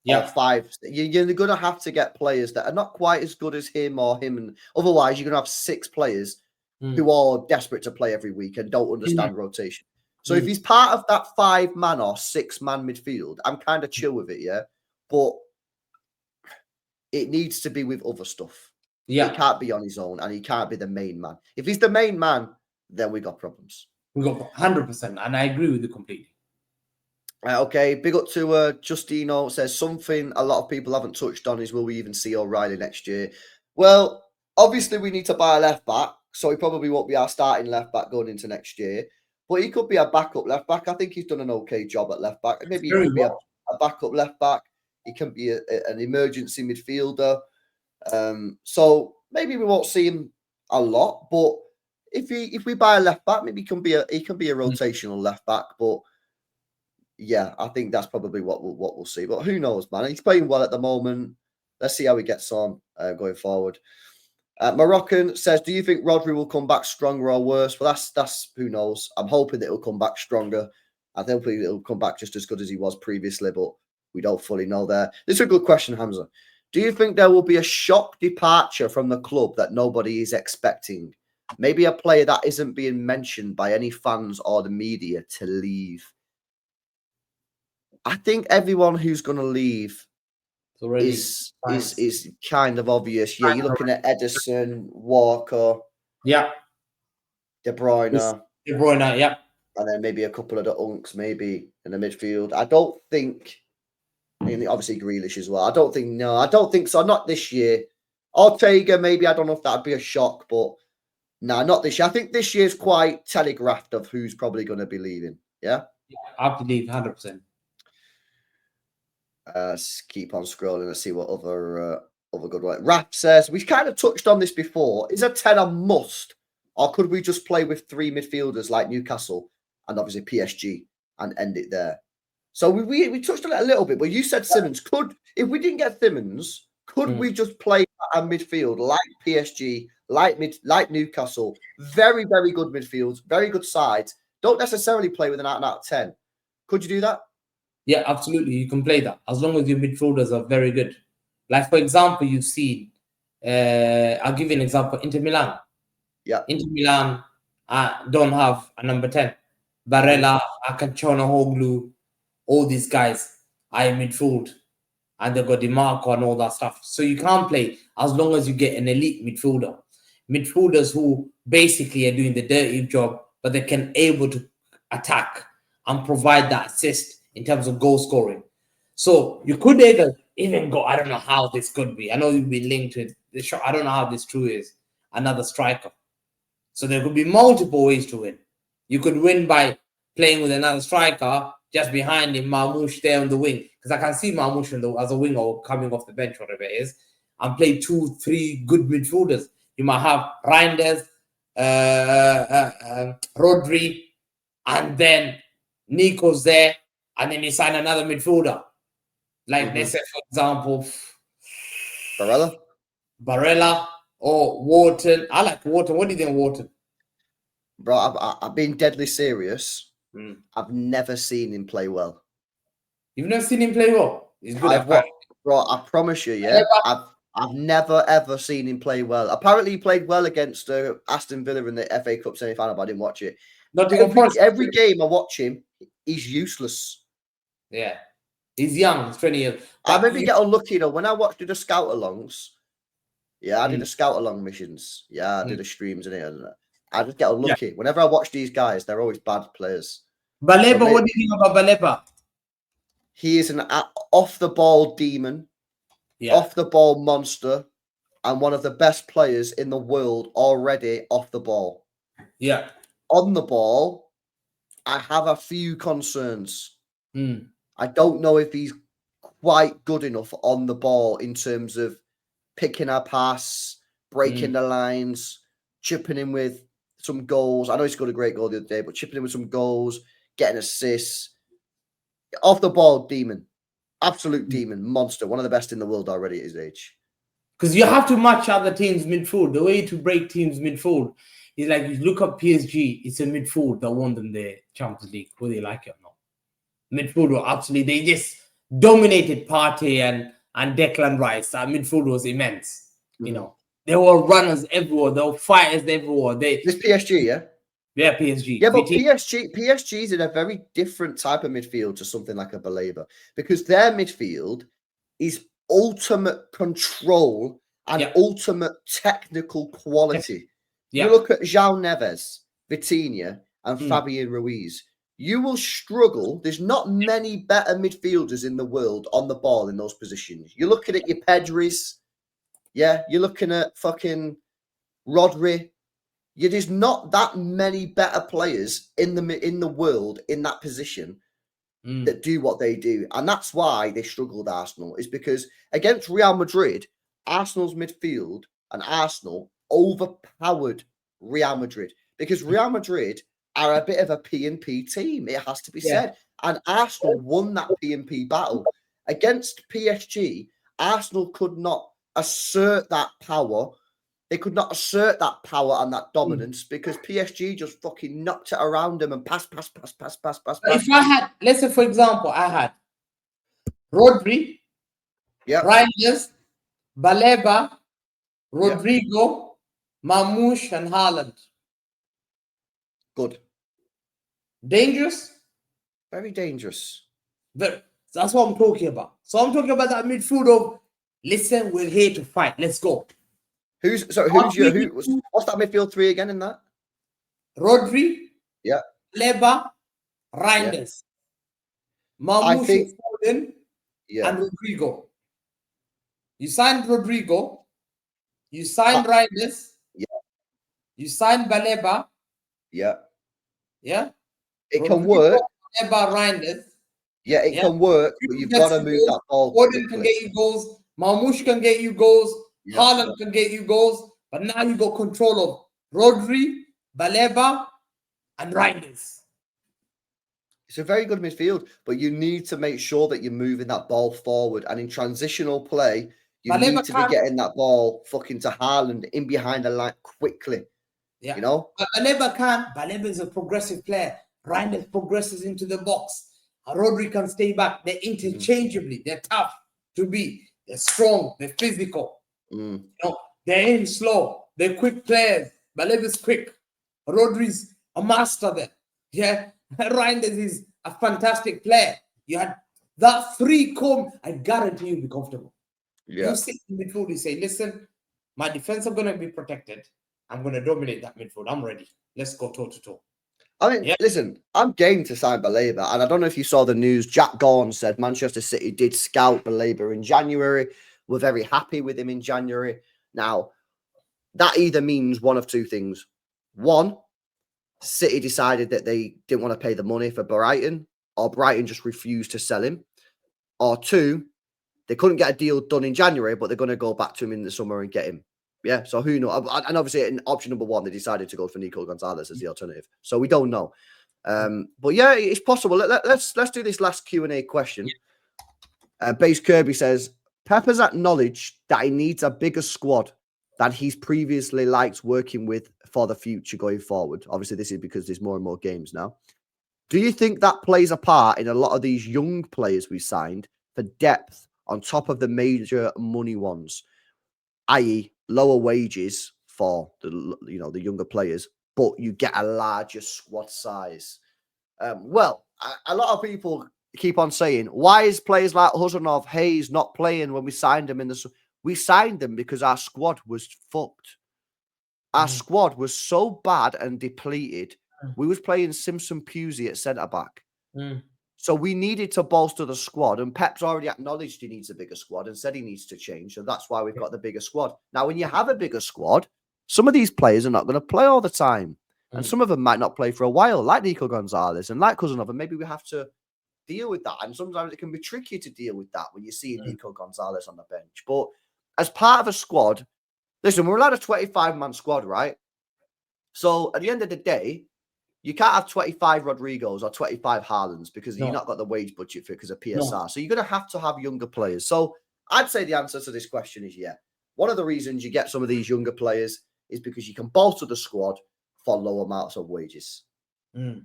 Or 5. You're going to have to get players that are not quite as good as him or him, and otherwise you're going to have 6 players who are desperate to play every week and don't understand rotation. So if he's part of that 5-man or 6-man midfield, I'm kind of chill with it, yeah. But it needs to be with other stuff. He can't be on his own, and he can't be the main man. If he's the main man, then we got problems. We got 100%, and I agree with you completely. Okay, big up to Justino. Says something a lot of people haven't touched on is, will we even see O'Reilly next year? Well, obviously we need to buy a left back, so he probably won't be our starting left back going into next year. But he could be a backup left back. I think he's done an okay job at left back. Maybe he could be a backup left back. He can be an emergency midfielder. So maybe we won't see him a lot. But if we buy a left back, maybe he can be a rotational left back. But yeah, I think that's probably what we'll see. But who knows, man? He's playing well at the moment. Let's see how he gets on going forward. Moroccan says, do you think Rodri will come back stronger or worse? Well, that's who knows. I'm hoping that he'll come back stronger. I think it'll come back just as good as he was previously, but we don't fully know there. This is a good question, Hamza. Do you think there will be a shock departure from the club that nobody is expecting? Maybe a player that isn't being mentioned by any fans or the media to leave? I think everyone who's going to leave is kind of obvious. Yeah, you're looking at Edison, Walker, De Bruyne, and then maybe a couple of the unks, maybe in the midfield. I don't think. I mean, obviously Grealish as well. I don't think so. Not this year. Ortega, maybe. I don't know if that'd be a shock, but no, not this year. I think this year's quite telegraphed of who's probably going to be leaving. Yeah, I have to leave 100%. Keep on scrolling and see what other good one. Rap says, we kind of touched on this before. Is a 10 a must, or could we just play with 3 midfielders like Newcastle and obviously PSG and end it there? So we touched on it a little bit, but you said Simmons. If we didn't get Simmons, could we just play a midfield like PSG, like Newcastle? Very, very good midfields, very good sides. Don't necessarily play with an out-and-out 10. Could you do that? Yeah, absolutely. You can play that as long as your midfielders are very good. Like, for example, you've seen, I'll give you an example, Inter Milan. Yeah. Inter Milan don't have a number 10. Barella, Akanchonoglu, all these guys are in midfield. And they've got DiMarco and all that stuff. So you can't play as long as you get an elite midfielder. midfielders who basically are doing the dirty job, but they can able to attack and provide that assist in terms of goal scoring. So you could even go, I don't know how this could be. I know you've been linked to the shot. I don't know how this true is. Another striker. So there could be multiple ways to win. You could win by playing with another striker just behind him, Marmoush there on the wing. Because I can see Marmoush as a winger coming off the bench, whatever it is, and play 2-3 good midfielders. You might have Reinders, Rodri, and then Nico's there, and then you sign another midfielder. Like they said, for example, Barella or Wharton. I like Wharton. What do you think of Wharton? Bro, I've been deadly serious. I've never seen him play well. You've never seen him play well? He's good at that. Bro, I promise you, yeah. I've never ever seen him play well. Apparently, he played well against Aston Villa in the FA Cup semi-final, but I didn't watch it. Every game I watch him, he's useless. Yeah. He's young, he's 20 years. I maybe get unlucky, when I watched the scout alongs. Yeah, I did the scout along missions. Yeah, I did the streams and it. I just get unlucky. Yeah. Whenever I watch these guys, they're always bad players. Baleba, so what do you think about Baleba? He is an off-the-ball demon, off-the-ball monster, and one of the best players in the world already off the ball. Yeah. On the ball, I have a few concerns. I don't know if he's quite good enough on the ball in terms of picking a pass, breaking the lines, chipping in with some goals. I know he scored a great goal the other day, but chipping in with some goals, getting assists. Off the ball, demon. Absolute demon. Monster. One of the best in the world already at his age. Because you have to match other teams' midfield. The way to break teams' midfield is like, you look up PSG, it's a midfield that won them the Champions League, whether they like it or not. Midfield were absolutely, they just dominated Partey and Declan Rice. That midfield was immense. You know, there were runners everywhere, there were fighters everywhere. This PSG, yeah? Yeah, PSG. Yeah, but PSG is in a very different type of midfield to something like a Baleba, because their midfield is ultimate control and ultimate technical quality. You look at João Neves, Vitinha, and Fabian Ruiz. You will struggle. There's not many better midfielders in the world on the ball in those positions. You're looking at your Pedris. Yeah, you're looking at fucking Rodri. There's not that many better players in the world in that position that do what they do. And that's why they struggled, Arsenal, is because against Real Madrid, Arsenal's midfield and Arsenal overpowered Real Madrid, because Real Madrid are a bit of a P&P team, it has to be said. And Arsenal won that P&P battle. Against PSG, Arsenal could not assert that power. They could not assert that power and that dominance because PSG just fucking knocked it around them and pass. If I had, let's say, for example, I had Rodri, Reinders, Baleba, Rodrigo, Marmoush, and Haaland. Good. Dangerous? Very dangerous. That's what I'm talking about. So I'm talking about that midfield of, listen, we're here to fight. Let's go. What's that midfield three again in that? Rodri, Baleba, Reinders, Marmoush, and Rodrigo. You signed Rodrigo. You signed Reinders. You signed Baleba. Yeah. It Rodrigo, can work. Baleba, Reinders. It can work, but you've got to move that ball. Gordon can get you goals. Marmoush can get you goals. Haaland can get you goals. But now you got control of Rodri, Baleba, and Reinders. It's a very good midfield, but you need to make sure that you're moving that ball forward. And in transitional play, you need to be getting that ball fucking to Haaland in behind the line quickly. You know? But Baleba is a progressive player. Reinders progresses into the box. Rodri can stay back. They're interchangeably. They're tough to beat. They're strong. They're physical. You know, they're in slow. They're quick players. Baleba's quick. Rodri's a master there. Reinders is a fantastic player. You had that three come. I guarantee you'll be comfortable. You sit in midfield, you say, listen, my defense are going to be protected I'm going to dominate that midfield. I'm ready. Let's go toe to toe. I mean, listen, I'm game to sign Baleba, and I don't know if you saw the news. Jack Gorn said Manchester City did scout Baleba in January. We're very happy with him in January. Now, that either means one of two things. One, City decided that they didn't want to pay the money for Brighton, or Brighton just refused to sell him. Or two, they couldn't get a deal done in January, but they're going to go back to him in the summer and get him. Yeah, so who knows? And obviously, in option number one, they decided to go for Nico Gonzalez as the alternative. So we don't know. But yeah, it's possible. Let's do this last Q&A question. Base Kirby says, Pep has acknowledged that he needs a bigger squad than he's previously liked working with for the future going forward. Obviously, this is because there's more and more games now. Do you think that plays a part in a lot of these young players we signed for depth on top of the major money ones, i.e., lower wages for the younger players, but you get a larger squad size? Well, a lot of people keep on saying, why is players like Huzanov, Hayes not playing when we signed them we signed them because our squad was fucked. Our squad was so bad and depleted. We was playing Simpson Pusey at centre-back. So we needed to bolster the squad, and Pep's already acknowledged he needs a bigger squad and said he needs to change, so that's why we've got the bigger squad. Now, when you have a bigger squad, some of these players are not going to play all the time, and some of them might not play for a while, like Nico Gonzalez and like Cousinov, and maybe we have to deal with that, and sometimes it can be tricky to deal with that when you see Nico Gonzalez on the bench. But as part of a squad, listen, we're allowed a 25-man squad, right? So at the end of the day, you can't have 25 Rodrigos or 25 Haalands because you've not got the wage budget for it because of PSR. No. So you're going to have younger players. So I'd say the answer to this question is yeah. One of the reasons you get some of these younger players is because you can bolster the squad for low amounts of wages. But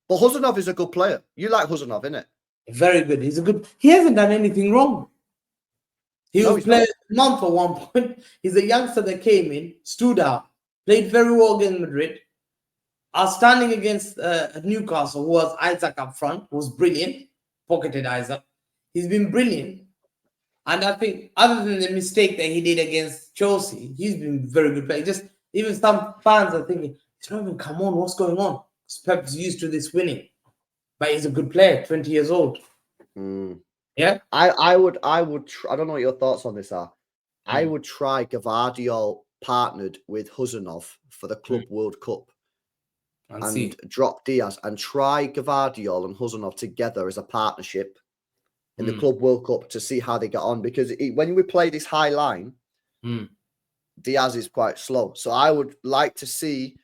Huzanov is a good player. You like Huzanov, innit? Very good. He hasn't done anything wrong. He was playing month at one point. He's a youngster that came in, stood out, played very well against Madrid. Outstanding against Newcastle, who was Isaac up front, was brilliant. Pocketed Isaac. He's been brilliant. And I think other than the mistake that he did against Chelsea, he's been very good player. Just even some fans are thinking, he's not even come on, what's going on? Pep's used to this winning. But he's a good player, 20 years old. Yeah. I would I don't know what your thoughts on this are. I would try Gvardiol partnered with Huzanov for the Club World Cup. And drop Diaz and try Gvardiol and Huzanov together as a partnership in the Club World Cup to see how they get on. Because when we play this high line, Diaz is quite slow. So I would like to see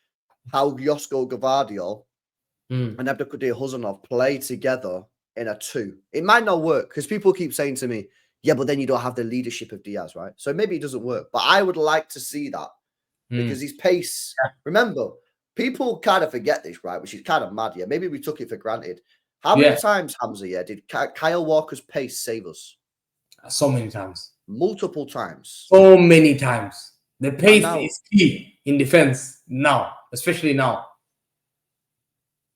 how Josko Gvardiol and Abdelkadir Huzanov play together in a two. It might not work because people keep saying to me, yeah, but then you don't have the leadership of Diaz, right? So maybe it doesn't work. But I would like to see that because his pace, remember, people kind of forget this, right? Which is kind of mad, yeah. Maybe we took it for granted. How many times, Hamza, did Kyle Walker's pace save us? So many times. Multiple times. So many times. The pace is key in defense now, especially now.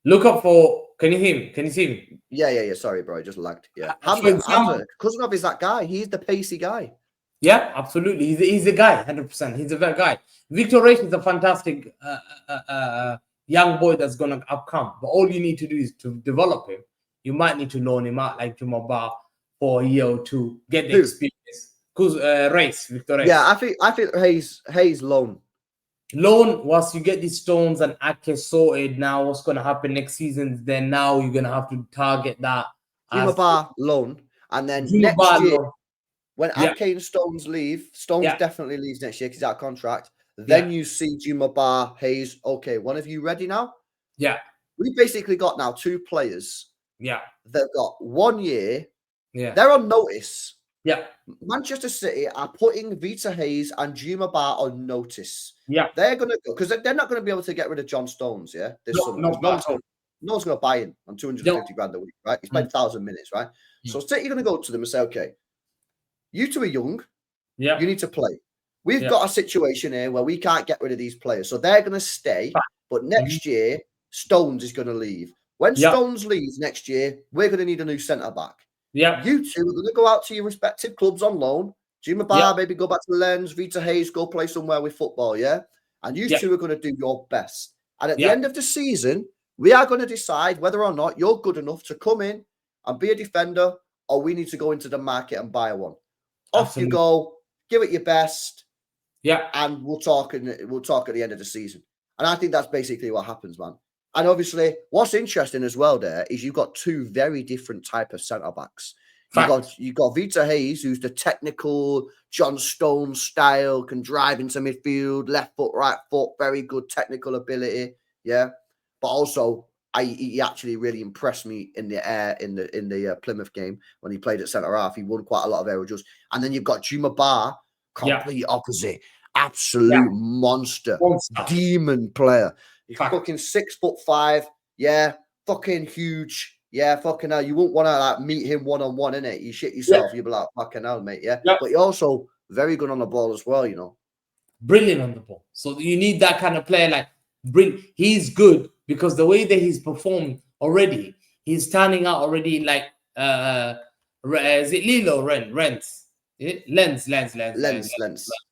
Look up for... Can you hear me? Can you see me? Yeah. Sorry, bro. I just lagged. Yeah. Hamza, Cousinov is that guy. He's the pacey guy. Yeah, absolutely. He's a guy, 100%. He's a very guy. Victor Reis is a fantastic young boy that's going to upcome. But all you need to do is to develop him. You might need to loan him out like Jumaba for a year or two, get the experience. Because Victor Reis. Yeah, I think Hayes loan. Loan, once you get these Stones and Ake sorted, now what's going to happen next season? Then now you're going to have to target that. Jumaba loan. And then next year, when Ake and Stones leave, Stones definitely leaves next year because he's out of contract. Then you see Jumaba, Hayes. Okay, one of you ready now? Yeah. We basically got now two players. Yeah. They've got 1 year. Yeah. They're on notice. Yeah. Manchester City are putting Vita Hayes and Jumaba on notice. Yeah. They're going to go because they're not going to be able to get rid of John Stones, yeah? No one's going to buy him on 250 grand a week, right? He's played 1,000 minutes, right? So City are going to go to them and say, okay, you two are young. Yeah. You need to play. We've got a situation here where we can't get rid of these players. So they're going to stay. But next year, Stones is going to leave. When Stones leaves next year, we're going to need a new centre-back. Yeah. You two are going to go out to your respective clubs on loan. Juma Bar, maybe go back to Lens. Vita Hayes, go play somewhere with football, yeah? And you two are going to do your best. And at the Yeah. end of the season, we are going to decide whether or not you're good enough to come in and be a defender, or we need to go into the market and buy one. Off Absolutely. you go, give it your best. Yeah. And we'll talk at the end of the season. And I think that's basically what happens, man. And obviously, what's interesting as well there is you've got two very different type of centre backs. You got Vita Hayes, who's the technical John Stones style, can drive into midfield, left foot, right foot, very good technical ability. Yeah, but also he actually really impressed me in the air in the Plymouth game when he played at centre half. He won quite a lot of aerial duels. And then you've got Juma Bar, complete opposite, absolute monster, demon player. He's fucking 6'5", yeah, fucking huge. Yeah, fucking hell. You wouldn't want to like meet him one-on-one, innit? You shit yourself. You'd be like, fucking hell, mate. Yeah. But he also very good on the ball as well, you know. Brilliant on the ball. So you need that kind of player. Like, he's good because the way that he's performed already, he's standing out already in like is it Lilo Rents? Lens.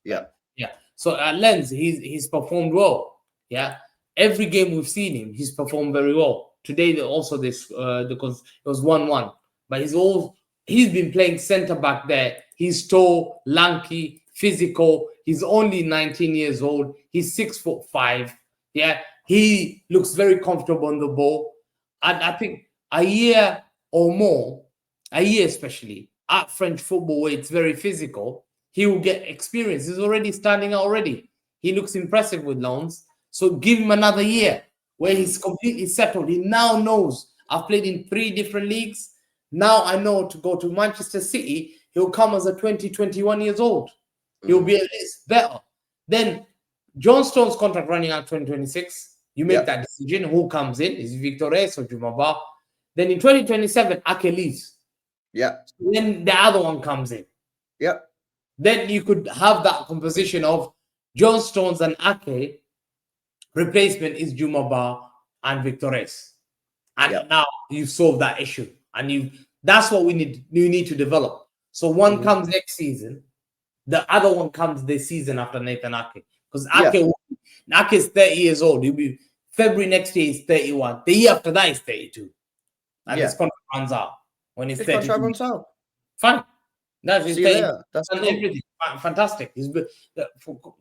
Yeah. Yeah. So at Lens, he's performed well. Yeah. Every game we've seen him, he's performed very well. Today, also because it was 1-1, but he's been playing centre back there. He's tall, lanky, physical. He's only 19 years old. He's 6'5". Yeah, he looks very comfortable on the ball. And I think a year especially at French football, where it's very physical, he will get experience. He's already standing out already. He looks impressive with loans. So give him another year where he's completely settled. He now knows I've played in 3 different leagues. Now I know to go to Manchester City, he'll come as a 21 years old. He'll be at least better. Then John Stone's contract running out 2026. You make that decision. Who comes in? Is Victor Reyes or Juma Ba? Then in 2027, Ake leaves. Yeah. So then the other one comes in. Yeah. Then you could have that composition of John Stones and Ake. Replacement is Juma Ba and Victor Reyes. And now you've solved that issue. And that's what you need to develop. So one comes next season, the other one comes the season after Nathan Ake. Because Ake is 30 years old. He'll be February next year is 31. The year after that is 32. And his contract runs out. When his contract runs out. Fine. That's cool. Everything. Fantastic. He's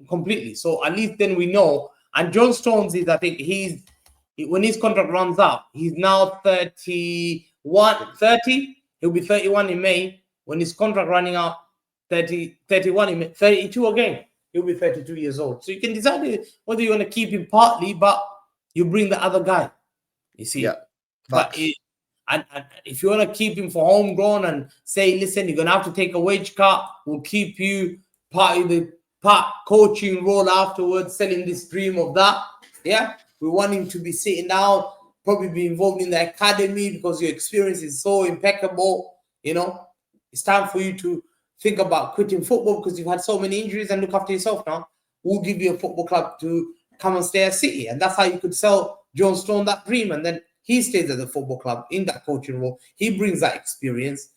completely. So at least then we know. And John Stones is, I think when his contract runs out, he's now 30. He'll be 31 in May. When his contract running out, 31 in May, 32 again. He'll be 32 years old. So you can decide whether you want to keep him partly, but you bring the other guy. You see? Yeah. But and if you want to keep him for homegrown and say, listen, you're going to have to take a wage cut, we'll keep you part coaching role afterwards, selling this dream of that. Yeah. We want him to be sitting down, probably be involved in the academy because your experience is so impeccable. You know, it's time for you to think about quitting football because you've had so many injuries and look after yourself now. We'll give you a football club to come and stay at City. And that's how you could sell John Stone that dream. And then he stays at the football club in that coaching role. He brings that experience.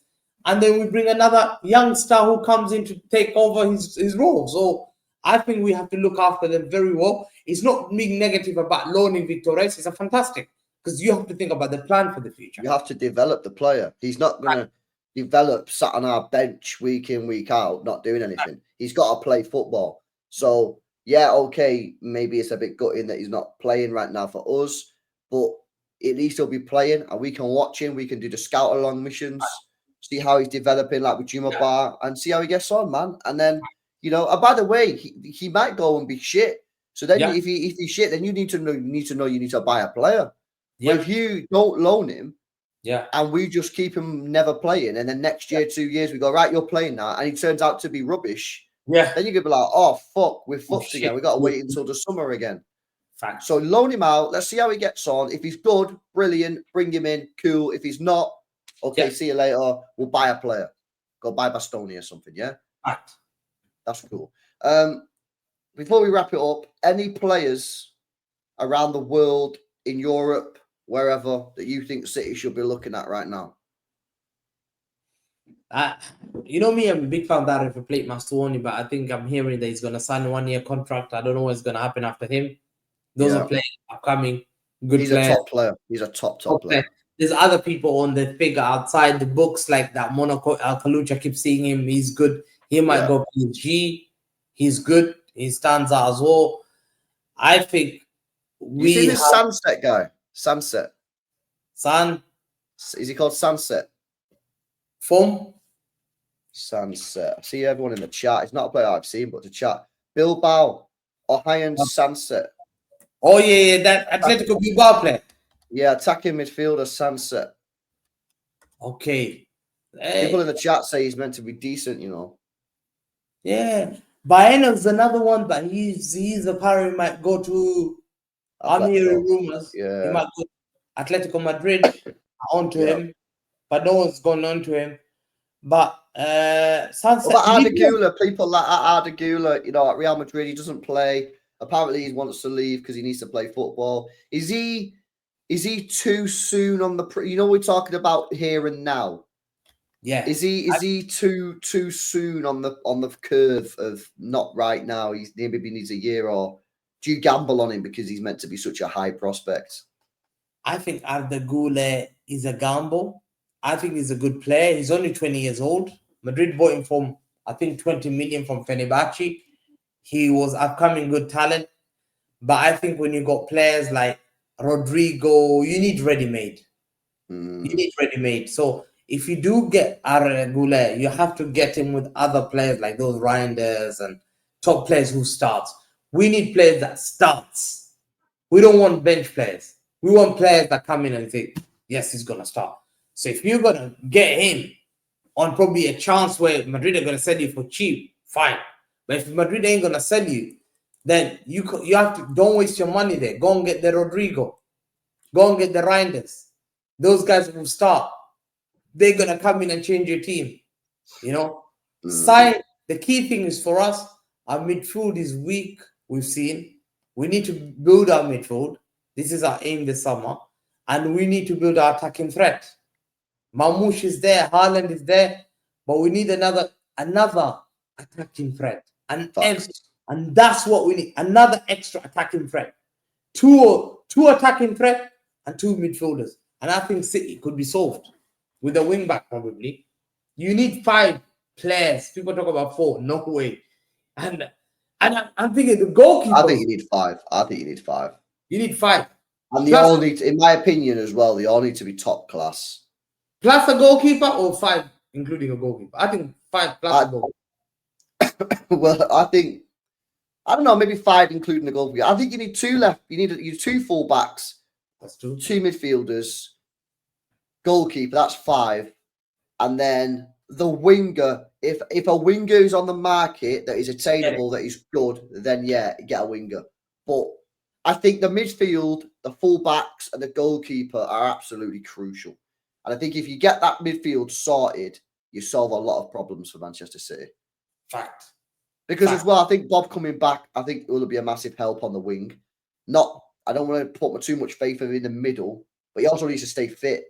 And then we bring another youngster who comes in to take over his role. So I think we have to look after them very well. It's not being negative about loaning Victor Reyes. It's a fantastic because you have to think about the plan for the future. You have to develop the player. He's not going to develop sat on our bench week in, week out, not doing anything. He's got to play football. So, yeah, okay, maybe it's a bit gutting that he's not playing right now for us, but at least he'll be playing and we can watch him. We can do the scout along missions, see how he's developing, like with Juma Bar, and see how he gets on, man. And then, you know, by the way, he might go and be shit. So then if he's shit, then you need to buy a player. But if you don't loan him, and we just keep him never playing, and then next year, 2 years, we go, right, you're playing now, and he turns out to be rubbish. Yeah. Then you're gonna be like, oh fuck, we're fucked again. We gotta wait until the summer again. Fact. So loan him out. Let's see how he gets on. If he's good, brilliant, bring him in. Cool. If he's not, okay, see you later. We'll buy a player. Go buy Bastoni or something, yeah? Fact. That's cool. Before we wrap it up, any players around the world, in Europe, wherever, that you think City should be looking at right now? You know me, I'm a big fan that River Plate Mastuoni, but I think I'm hearing that he's going to sign a 1-year contract. I don't know what's going to happen after him. Those are players upcoming, good He's players. A top player. He's a top player. There's other people on the figure outside the books, like that Monaco Al-Khalouch. I keep seeing him. He's good. He might go PSG. He's good. He stands out as well. I think you see this Sunset guy? Sunset. Is he called Sunset? Form? Sunset. I see everyone in the chat. It's not a player I've seen, but the chat. Bilbao. Ohayan Sunset. Oh, yeah, that Atletico Bilbao player. Yeah, attacking midfielder Sunset. Okay. People in the chat say he's meant to be decent, you know. Yeah. Baeno's another one, but he's apparently might go to. I'm hearing rumors. Yeah. He might go Atletico Madrid onto him, but no one's gone on to him. But Sunset. But Ardagula, people like Ardagula, you know, at Real Madrid, he doesn't play. Apparently, he wants to leave because he needs to play football. Is he too soon on the? You know, we're talking about here and now. Yeah. Is he too soon on the curve of not right now? He maybe needs a year, or do you gamble on him because he's meant to be such a high prospect? I think Ardagula is a gamble. I think he's a good player. He's only 20 years old. Madrid bought him from, I think, 20 million from Fenerbahce. He was upcoming good talent. But I think when you got players like Rodrigo, you need ready-made. You need ready-made. So if you do get Ardagula, you have to get him with other players like those Reinders and top players who starts. We need players that starts. We don't want bench players. We want players that come in and say, yes, he's going to start. So if you're going to get him on probably a chance where Madrid are going to sell you for cheap, fine. But if Madrid ain't going to sell you, then you have to, don't waste your money there. Go and get the Rodrigo. Go and get the Reinders. Those guys will start. They're going to come in and change your team. You know? The key thing is for us, our midfield is weak, we've seen. We need to build our midfield. This is our aim this summer. And we need to build our attacking threat. Mamouche is there, Haaland is there, but we need another attacking threat. And that's what we need. Another extra attacking threat. Two attacking threat and 2 midfielders. And I think City could be solved with a wing back probably. You need 5 players. People talk about 4. No way. And I'm thinking the goalkeeper. I think you need 5. You need 5. And they all need, in my opinion as well, they all need to be top class. Plus a goalkeeper or 5, including a goalkeeper? I think 5 plus a goalkeeper. Well, I don't know, maybe 5 including the goalkeeper. I think you need 2 left. You need 2 fullbacks. That's true. 2 midfielders. Goalkeeper, that's 5. And then the winger, if a winger is on the market that is attainable, that is good, then yeah, get a winger. But I think the midfield, the fullbacks, and the goalkeeper are absolutely crucial. And I think if you get that midfield sorted, you solve a lot of problems for Manchester City. Fact. Because as well, I think Bob coming back, I think it will be a massive help on the wing. I don't want to put too much faith in the middle, but he also needs to stay fit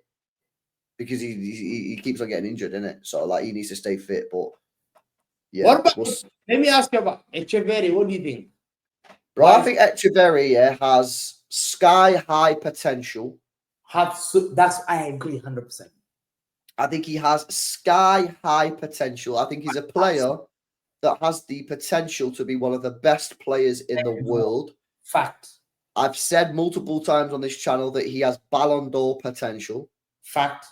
because he keeps on getting injured, innit? So like he needs to stay fit. But yeah, what about? Let me ask you about Echeverri. What do you think? Bro, I think Echeverri has sky high potential. I agree 100%. I think he has sky high potential. I think he's a player that has the potential to be one of the best players in the world. Fact. I've said multiple times on this channel that he has Ballon d'Or potential. Fact.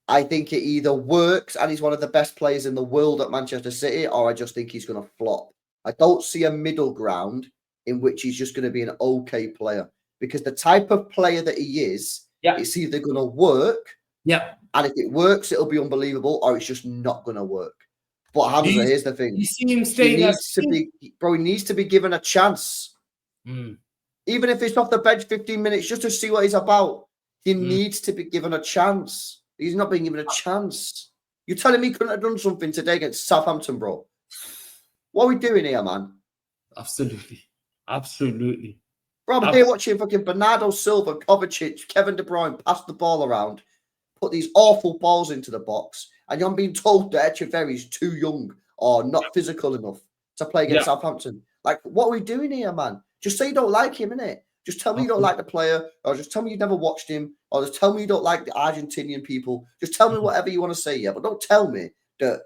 I think it either works and he's one of the best players in the world at Manchester City, or I just think he's going to flop. I don't see a middle ground in which he's just going to be an okay player, because the type of player that he is, it's either going to work, and if it works, it'll be unbelievable, or it's just not going to work. But Hamza, here's the thing: you see him staying. He needs to be given a chance, even if it's off the bench 15 minutes, just to see what he's about. He needs to be given a chance. He's not being given a chance. You're telling me he couldn't have done something today against Southampton, bro? What are we doing here, man? Absolutely. Bro, I'm here watching fucking Bernardo Silva, Kovacic, Kevin De Bruyne pass the ball around, put these awful balls into the box, and you're being told that Echeverry's too young or not physical enough to play against Southampton. Like, what are we doing here, man? Just say you don't like him, innit? Just tell me you don't like the player, or just tell me you never watched him, or just tell me you don't like the Argentinian people. Just tell me whatever you want to say, yeah. But don't tell me that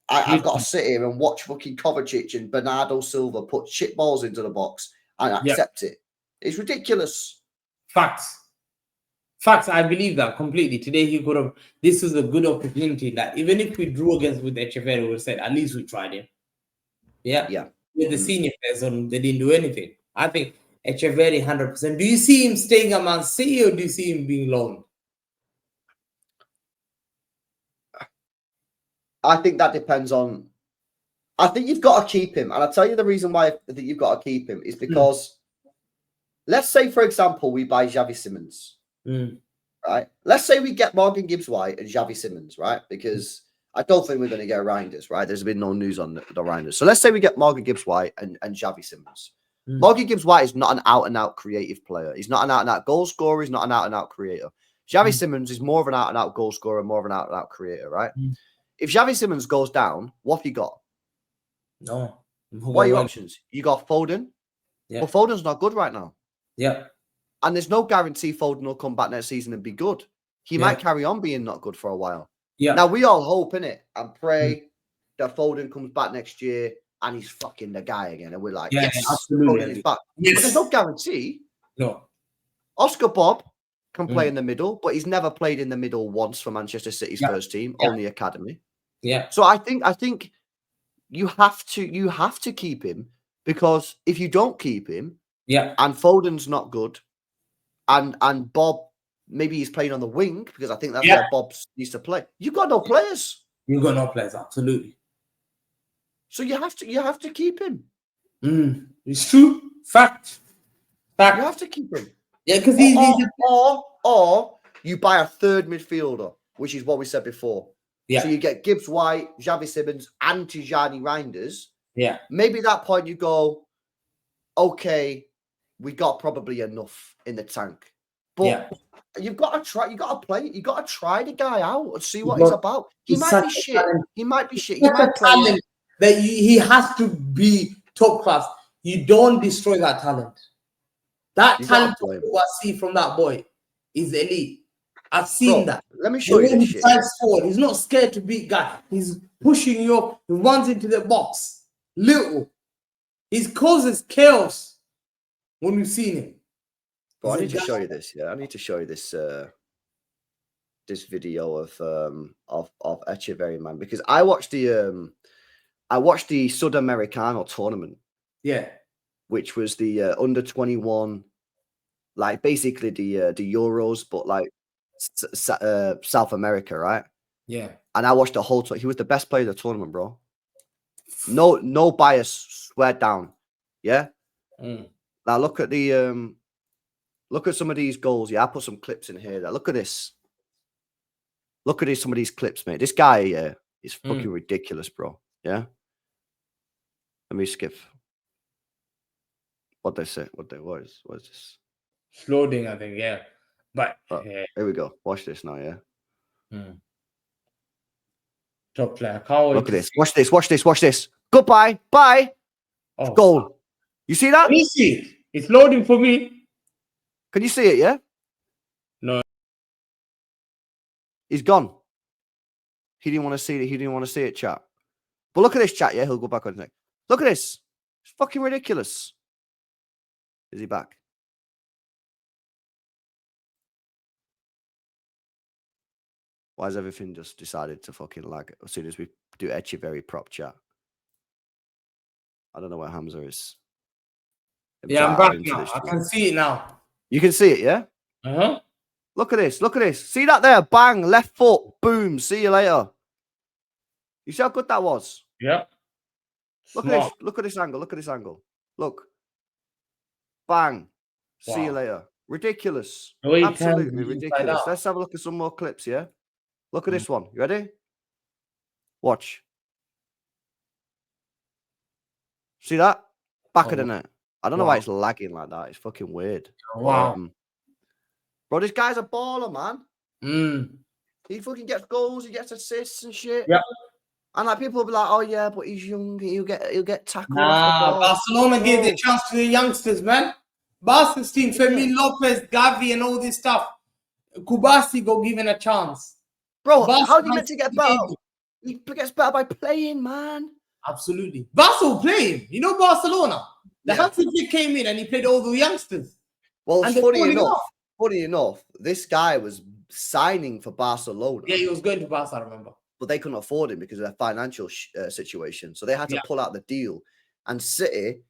I've got to sit here and watch fucking Kovacic and Bernardo Silva put shit balls into the box and accept it. It's ridiculous. Facts. Facts, I believe that completely. Today he could have. This is a good opportunity that even if we drew against with Echeverry, we would have said at least we tried it. Yeah. With the senior players, they didn't do anything. I think Echeverry 100%. Do you see him staying at Man City or do you see him being loaned? I think that depends on. I think you've got to keep him, and I'll tell you the reason why that you've got to keep him is because, let's say, for example, we buy Xavi Simons, right? Let's say we get Morgan Gibbs-White and Xavi Simons, right? Because I don't think we're going to get Reinders, right? There's been no news on the Reinders. So let's say we get Morgan Gibbs-White and Xavi Simons. Morgan Gibbs-White is not an out-and-out creative player. He's not an out-and-out goal scorer. He's not an out-and-out creator. Xavi Simons is more of an out-and-out goal scorer, more of an out-and-out creator, right? If Xavi Simons goes down, what have you got? No. What are your options? You got Foden. Yeah. But Foden's not good right now. Yeah. And there's no guarantee Foden will come back next season and be good. He might carry on being not good for a while. Yeah. Now, we all hope, innit, and pray that Foden comes back next year and he's fucking the guy again. And we're like, yes, absolutely. Foden is back. Yes. But there's no guarantee. No. Oscar Bob can play in the middle, but he's never played in the middle once for Manchester City's first team, only academy. Yeah. So I think you have to keep him, because if you don't keep him, and Foden's not good, and Bob, maybe he's playing on the wing because I think that's where Bob needs to play. You've got no players. You've got no players, absolutely. So you have to keep him. It's true. Fact. You have to keep him. Yeah, because or you buy a third midfielder, which is what we said before. Yeah. So you get Gibbs-White, Xavi Simons, and Tijani Reinders. Yeah. Maybe at that point you go, okay, we got probably enough in the tank. But you've got to try. You got to play it. You got to try the guy out and see what he's about. He might be shit. He might be shit. He might play. That he has to be top class. You don't destroy that talent. That talent I see from that boy is elite. I've seen that. Let me show you this shit. Forward. He's not scared to beat guy. He's pushing you up. He runs into the box. Little. He causes chaos when we've seen him. But I need to show you this. Yeah, I need to show you this. This video of Echeverry, man, because I watched the Sudamericano tournament. Yeah, which was the under 21, like basically the Euros, but like South America, right? Yeah. And I watched the whole. He was the best player of the tournament, bro. No bias, swear down. Yeah. Now look at the look at some of these goals. Yeah, I put some clips in here. Look at this. Look at some of these clips, mate. This guy is fucking ridiculous, bro. Yeah. Let me skip. What they say? What is this? Loading, I think. Yeah. But here we go. Watch this now. Yeah. Top player. Karl, look at this. Watch this. Watch this. Watch this. Goodbye. Bye. Oh, goal. You see that? Can you see it? It's loading for me. Can you see it? Yeah. No. He's gone. He didn't want to see it. He didn't want to see it, chat. But look at this, chat. Yeah, he'll go back on his neck. Look at this. It's fucking ridiculous. Is he back? Why has everything just decided to fucking lag as soon as we do Echeverry prop chat? I don't know where Hamza is. Yeah, I'm back now. I can see it now. You can see it, yeah? Uh-huh. Look at this. Look at this. See that there? Bang. Left foot. Boom. See you later. You see how good that was? Yeah. Look at this. Look at this angle. Look at this angle. Look. Bang. Wow. See you later. Ridiculous. Absolutely ridiculous. Let's have a look at some more clips, yeah? Look at this one. You ready? Watch. See that? Back of the net. I don't know why it's lagging like that. It's fucking weird. Wow. Bro, this guy's a baller, man. He fucking gets goals, he gets assists and shit. Yeah. And like people will be like, oh yeah, but he's young, he'll get tackled off Nah, the ball. Barcelona gave the chance to the youngsters, man. Barca's team, Fermin Lopez, Gavi, and all this stuff. Kubasi got given a chance. Bro, how do you meant to get better? He gets better by playing, man. Absolutely. Barca will play him. You know Barcelona. The Hansi Flick came in and he played all the youngsters. Well, funny enough, this guy was signing for Barcelona. Yeah, he was going to Barca, I remember. But they couldn't afford him because of their financial situation. So they had to pull out the deal. And City,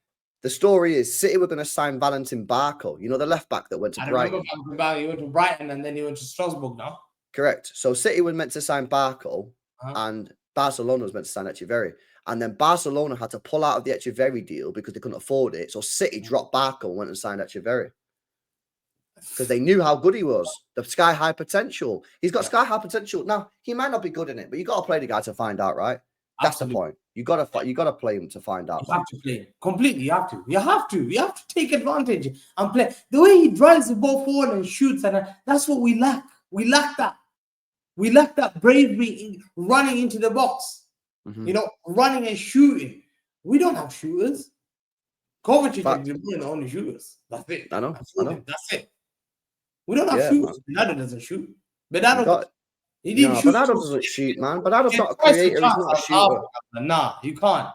the story is City were going to sign Valentin Barco, you know, the left back that went to Brighton. He went to Brighton and then he went to Strasbourg now. Correct. So City were meant to sign Barco and Barcelona was meant to sign Echeverri. And then Barcelona had to pull out of the Echeverri deal because they couldn't afford it. So City dropped Barco and went and signed Echeverri. Because they knew how good he was. The sky high potential. He's got sky high potential. Now, he might not be good in it, but you got to play the guy to find out, right? That's the point. You got to play him to find out. You have to play him. Completely, you have to. You have to take advantage and play. The way he drives the ball forward and shoots, and that's what we lack. We lack that. We lack that bravery in running into the box. You know, running and shooting. We don't have shooters. Kovacic and De Bruyne are only shooters. That's it. I know. That's it. We don't have shooters. Bernardo doesn't shoot. Bernardo doesn't shoot, man. Bernardo's not a creator. He's not a shooter. Nah, you can't.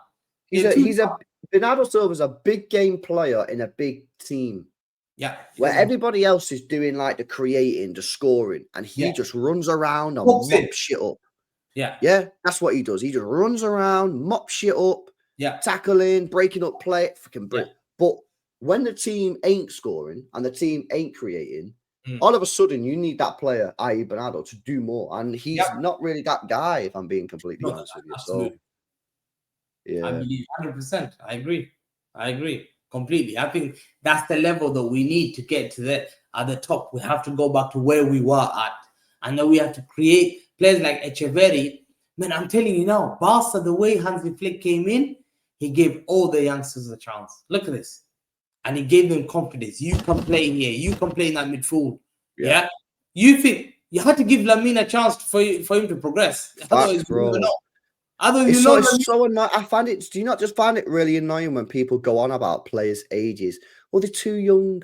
Bernardo Silva's a big game player in a big team. Yeah. Where everybody else is doing like the creating, the scoring, and he just runs around and mops shit up. Yeah. Yeah, that's what he does. He just runs around, mops shit up, tackling, breaking up play, freaking brilliant. But when the team ain't scoring and the team ain't creating, all of a sudden you need that player, i.e. Bernardo, to do more. And he's not really that guy, if I'm being completely honest with you. Absolutely. So, yeah. I believe 100%. I agree completely. I think that's the level that we need to get to at the top. We have to go back to where we were at. And then we have to create players like Echeverri. Man, I'm telling you now, Barca, the way Hansi Flick came in, he gave all the youngsters a chance. Look at this. And he gave them confidence. You can play here. You can play in that midfield. Yeah. You think you had to give Lamine a chance for him to progress. Otherwise, bro. It's so annoying. I find it. Do you not just find it really annoying when people go on about players' ages? Well, they're too young.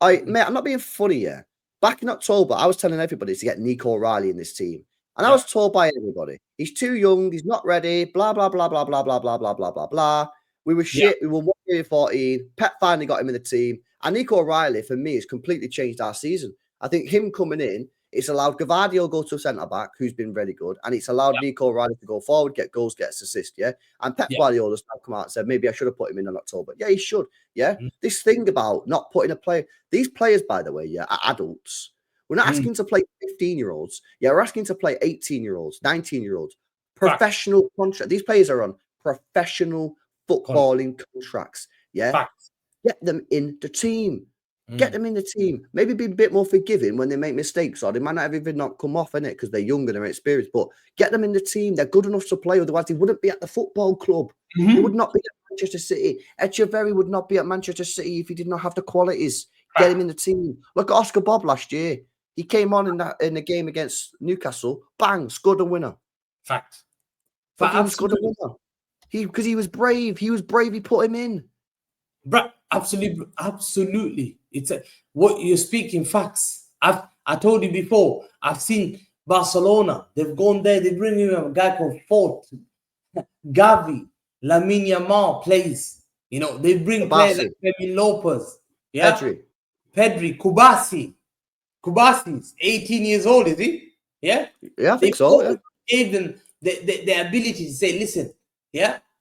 Mate, I'm not being funny here. Back in October, I was telling everybody to get Nico O'Reilly in this team. And I was told by everybody, he's too young, he's not ready, blah, blah, blah, blah, blah, blah, blah, blah, blah, blah, blah. We were shit. We were 1 year 14. Pep finally got him in the team. And Nico O'Reilly, for me, has completely changed our season. I think him coming in, it's allowed Gavadio go to a centre-back, who's been very good. And it's allowed Nico O'Reilly to go forward, get goals, get assists, And Pep Guardiola's now come out and said, maybe I should have put him in October. Yeah, he should, This thing about not putting a player... These players, by the way, are adults. We're not asking to play 15-year-olds. We're asking to play 18-year-olds, 19-year-olds. Professional contract. These players are on professional footballing contracts. Get them in the team. Get them in the team. Maybe be a bit more forgiving when they make mistakes, or they might not have even not come off in it because they're younger and they're experienced. But get them in the team. They're good enough to play. Otherwise, they wouldn't be at the football club. They would not be at Manchester City. Echeverri would not be at Manchester City if he did not have the qualities. Get him in the team. Look at Oscar Bob last year. He came on in the game against Newcastle. Bang, scored a winner. Fact. Scored a winner. Because he was brave. He was brave. He put him in. Bro, absolutely. It's what you're speaking facts. I told you before. I've seen Barcelona. They've gone there. They bring in a guy called Fort, Gavi, Lamine Yamal plays. You know, they bring players like Fermin Lopez. Pedri, Kubasi's 18 years old, is he? Yeah, I think so. Yeah. Gave them the ability to say, listen,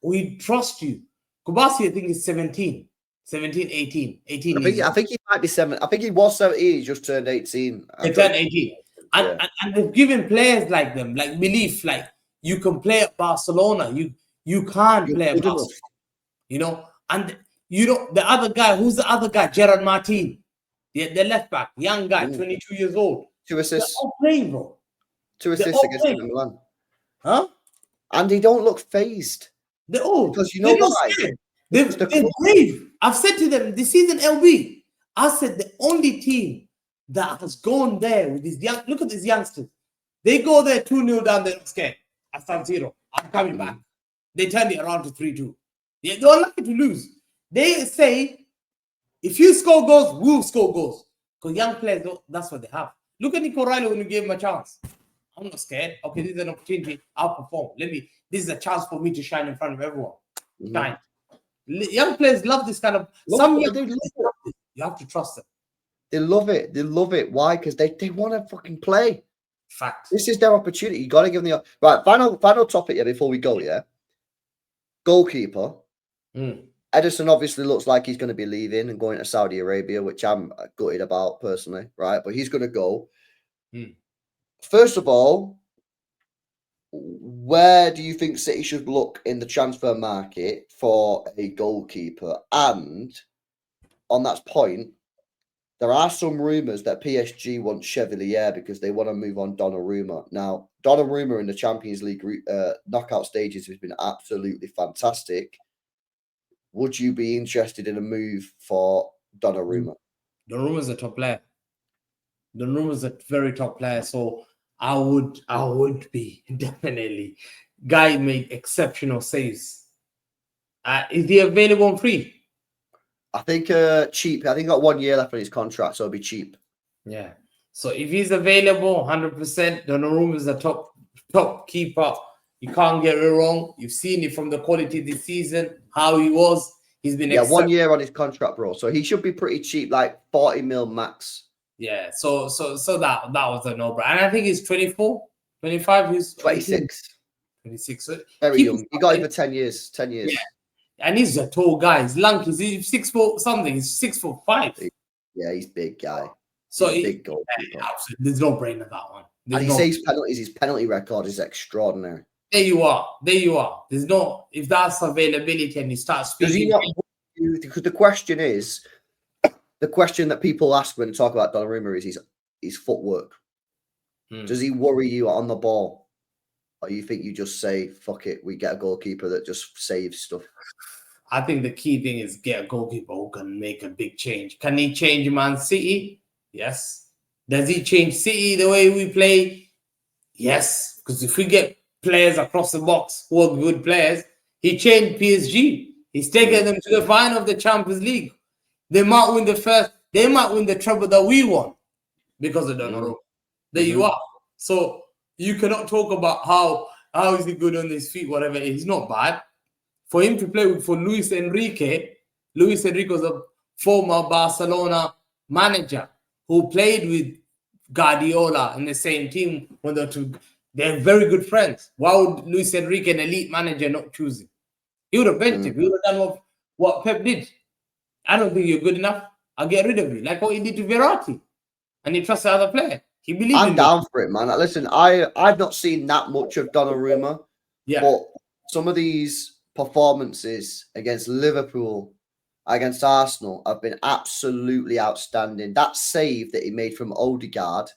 we trust you. Kubasi, I think, is 18. I think he might be 7. I think he was 17. He just turned 18. He turned 18. And they've given players like them, like belief, like you can play at Barcelona. You can't play at Barcelona. You know, and you know the other guy, who's the other guy? Gerard Martin. The left back, young guy, 22 years old. 2 assists. They're all playing, bro. 2 assists against Milan. Huh? And they don't look phased. They're all. Because you know why? They're brave. I've said to them, this season LB, I said the only team that has gone there with these young, look at these youngsters. They go there 2-0 down, they're not scared. I stand 0. I'm coming back. They turn it around to 3-2. They're unlucky to lose. They say, if you score goals, we'll score goals. Because young players, that's what they have. Look at Nico Riley when you gave him a chance. I'm not scared. Okay, this is an opportunity. I'll perform. This is a chance for me to shine in front of everyone. Shine. Young players love this kind of. Some young players love it. You have to trust them. They love it. They love it. Why? Because they want to fucking play. Fact. This is their opportunity. You got to give them the right. Final topic here before we go. Yeah. Goalkeeper. Edison obviously looks like he's going to be leaving and going to Saudi Arabia, which I'm gutted about personally, right? But he's going to go. First of all, where do you think City should look in the transfer market for a goalkeeper? And on that point, there are some rumours that PSG want Chevalier because they want to move on Donnarumma. Now, Donnarumma in the Champions League knockout stages has been absolutely fantastic. Would you be interested in a move for Donnarumma? Donnarumma's a top player. Donnarumma's a very top player, so I would be definitely. Guy made exceptional saves. Is he available on free? I think cheap. I think he got 1 year left on his contract, so it'll be cheap. Yeah. So if he's available, 100%, Donnarumma is a top keeper. You can't get it wrong. You've seen it from the quality this season, how he was. He's been 1 year on his contract, bro. So he should be pretty cheap, like 40 mil max. Yeah. So that was a no-brainer. And I think he's 24, 25. He's 26. 26. So very young. He got him for 10 years. 10 years. Yeah. And he's a tall guy. He's lanky. He's 6 foot something. He's 6'5". Yeah, he's big guy. So he's big goalkeeper. There's no brainer that one. And he saves penalties. His penalty record is extraordinary. There you are. There's no, if that's availability and you start speaking. Because the question is, the question that people ask when they talk about Donnarumma is his footwork. Does he worry you on the ball? Or you think you just say, fuck it, we get a goalkeeper that just saves stuff? I think the key thing is get a goalkeeper who can make a big change. Can he change Man City? Yes. Does he change City the way we play? Yes. Because if we get players across the box who are good players, he changed PSG. He's taken them to the final of the Champions League. They might win the treble that we won because of Donnarumma. There you are. So you cannot talk about how is he good on his feet, whatever. He's not bad. For him to play for Luis Enrique was a former Barcelona manager who played with Guardiola in the same team when they're very good friends. Why would Luis Enrique, an elite manager, not choose him? He would have benched him. He would have done what Pep did. I don't think you're good enough. I'll get rid of you. Like what he did to Verratti. And he trusts the other player. He believes I'm down for it, man. Listen, I've not seen that much of Donnarumma. Yeah. But some of these performances against Liverpool, against Arsenal, have been absolutely outstanding. That save that he made from Odegaard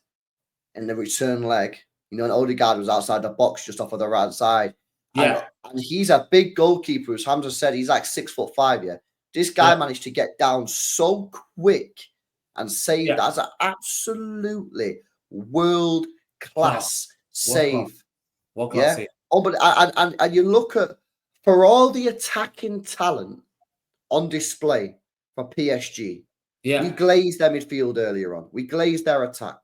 in the return leg, and Odegaard was outside the box just off of the right side. Yeah. And he's a big goalkeeper, as Hamza said. He's like 6'5", yeah. This guy managed to get down so quick and save that. That's an absolutely world-class save. World-class save. Oh, but and you look at, for all the attacking talent on display for PSG, we glazed their midfield earlier on. We glazed their attack.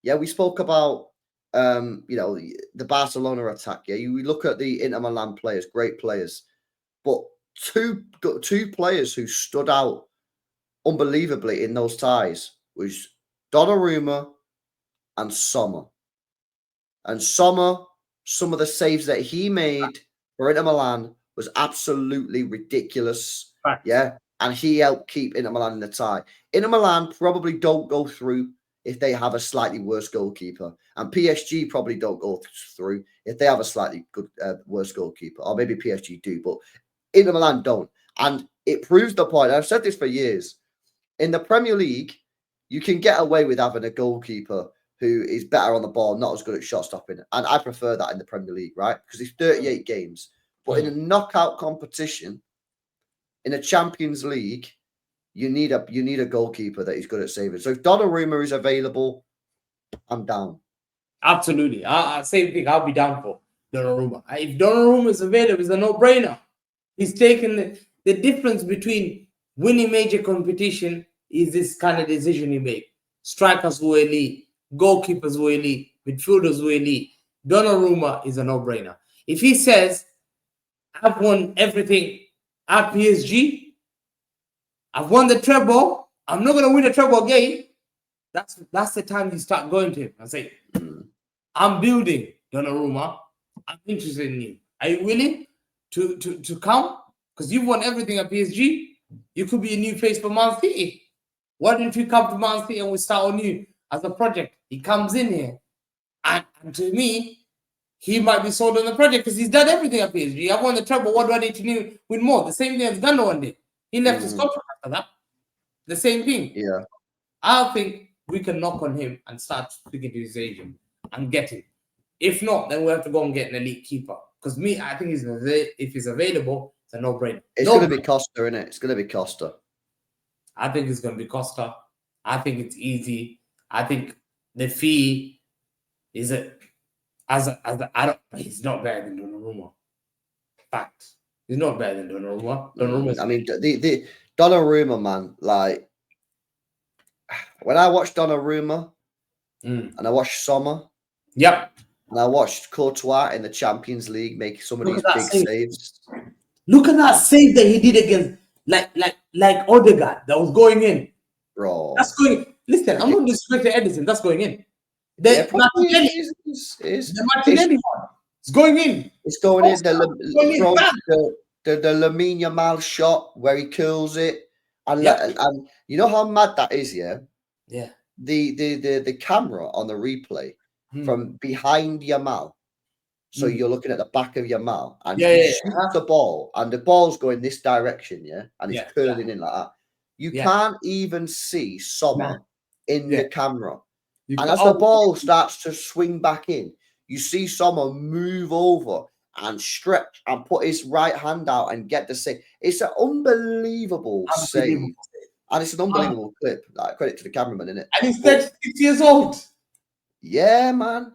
Yeah, we spoke about the Barcelona attack. Yeah, you look at the Inter Milan players, great players, but two players who stood out unbelievably in those ties was Donnarumma and Sommer. And Sommer, some of the saves that he made for Inter Milan was absolutely ridiculous. Fact. Yeah, and he helped keep Inter Milan in the tie. Inter Milan probably don't go through if they have a slightly worse goalkeeper. And PSG probably don't go through if they have a slightly good worse goalkeeper. Or maybe PSG do, but Inter Milan don't. And it proves the point. I've said this for years. In the Premier League, you can get away with having a goalkeeper who is better on the ball, not as good at shot stopping. And I prefer that in the Premier League, right? Because it's 38 games. But in a knockout competition, in a Champions League, you need a goalkeeper that is good at saving. So if Donnarumma is available, I'm down. Absolutely. Same thing. I'll be down for Donnarumma. If Donnarumma is available, it's a no-brainer. He's taken the difference between winning major competition is this kind of decision you make. Strikers who are elite, goalkeepers who are elite, midfielders who are elite. Donnarumma is a no-brainer. If he says, I've won everything at PSG, I've won the treble, I'm not going to win a treble again, that's the time you start going to him and say, I'm building Donnarumma. I'm interested in you. Are you willing to come? Because you've won everything at PSG. You could be a new face for Man City. Why don't you come to Man City and we start on you as a project? He comes in here. And to me, he might be sold on the project because he's done everything at PSG. I've won the treble. What do I need to win more? The same thing as Gundogan did. He left his contract after that. The same thing. Yeah. I think we can knock on him and start speaking to his agent and get him. If not, then we have to go and get an elite keeper. Because I think if he's available, it's a no-brainer. It's going to be Costa, isn't it? It's going to be Costa. I think it's going to be Costa. I think it's easy. I think the fee is he's not better than Donnarumma. Fact. He's not better than Donnarumma. I mean, the Donnarumma, man, like, when I watched Donnarumma and I watched Sommer, yep, and I watched Courtois in the Champions League make some of these big saves. Look at that save that he did against like Odegaard that was going in. Bro. That's going. Listen, I'm not disrespecting Edison. That's going in. The Martinelli one. It's going in. It's going in. The Lamine Yamal shot where he curls it. And you know how mad that is, yeah? Yeah. The camera on the replay from behind Yamal. So you're looking at the back of Yamal and he shoots the ball and the ball's going this direction, yeah? And it's curling in like that. You can't even see Sommer in the camera. And as the ball starts to swing back in, you see Sommer move over and stretch and put his right hand out and get the save. It's an unbelievable save. And it's an unbelievable clip. Like, credit to the cameraman, isn't it? And he's 36 years old. Yeah, man.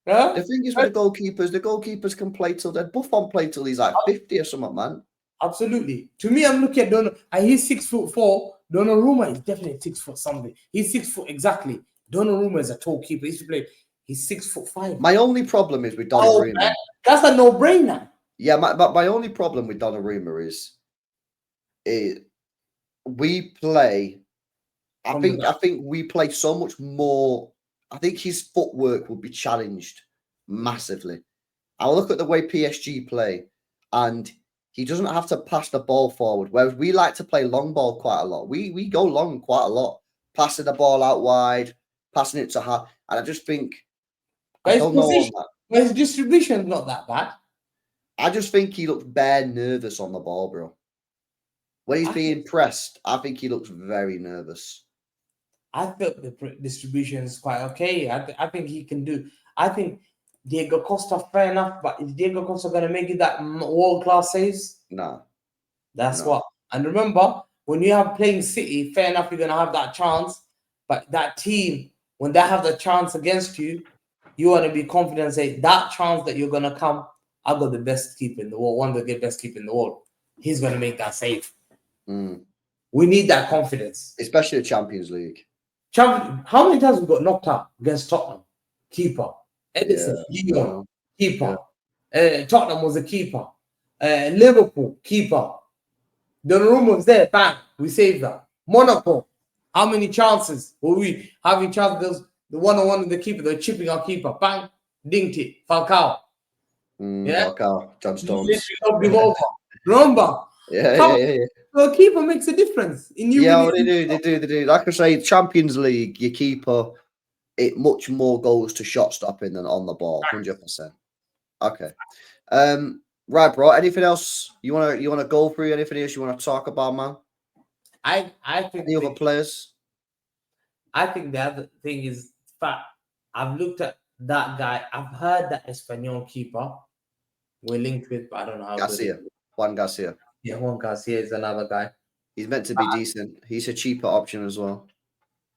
Huh? The thing is with the goalkeepers can play till they're Buffon played till he's like 50 or something, man. Absolutely. To me, I'm looking at Donnarumma. He's 6'4". Donnarumma is definitely 6 foot something. He's 6 foot exactly. Donnarumma is a tall keeper. He used to play. He's 6'5". My only problem is with Donnarumma. That's a no-brainer. Yeah, my only problem with Donnarumma is we play. I think we play so much more. I think his footwork will be challenged massively. I look at the way PSG play, and he doesn't have to pass the ball forward. Whereas we like to play long ball quite a lot. We go long quite a lot, passing the ball out wide, passing it to high. And I just think I don't know on that. His distribution is not that bad. I just think he looks bare nervous on the ball, bro. When he's being pressed, I think he looks very nervous. I felt the distribution is quite okay. I think he can do. I think Diego Costa, fair enough, but is Diego Costa going to make it that world-class saves? No. That's what. And remember, when you have playing City, fair enough, you're going to have that chance. But that team, when they have the chance against you, you want to be confident and say, that chance that you're going to come, I've got the best keeper in the world, one of the best keeper in the world. He's going to make that save. We need that confidence. Especially the Champions League. How many times we got knocked out against Tottenham? Keeper. Edison, Lyon, keeper. Tottenham was a keeper. Liverpool, keeper. Donnarumma was there, bang, we saved that. Monaco, how many chances were we having chances? The one-on-one with the keeper, they're chipping our keeper, bang, dinked it. Falcao. Falcao, John Stones. Remember? Yeah. So a keeper makes a difference. They do. Like I say, Champions League, your keeper, it much more goes to shot stopping than on the ball, 100%. Okay. Right, bro. Anything else you wanna go through? Anything else you want to talk about, man? I think the other players. I think the other thing is fact. I've looked at that guy. I've heard that Espanyol keeper we're linked with, but I don't know how. Juan Garcia. Yeah, Juan Garcia is another guy. He's meant to be decent. He's a cheaper option as well.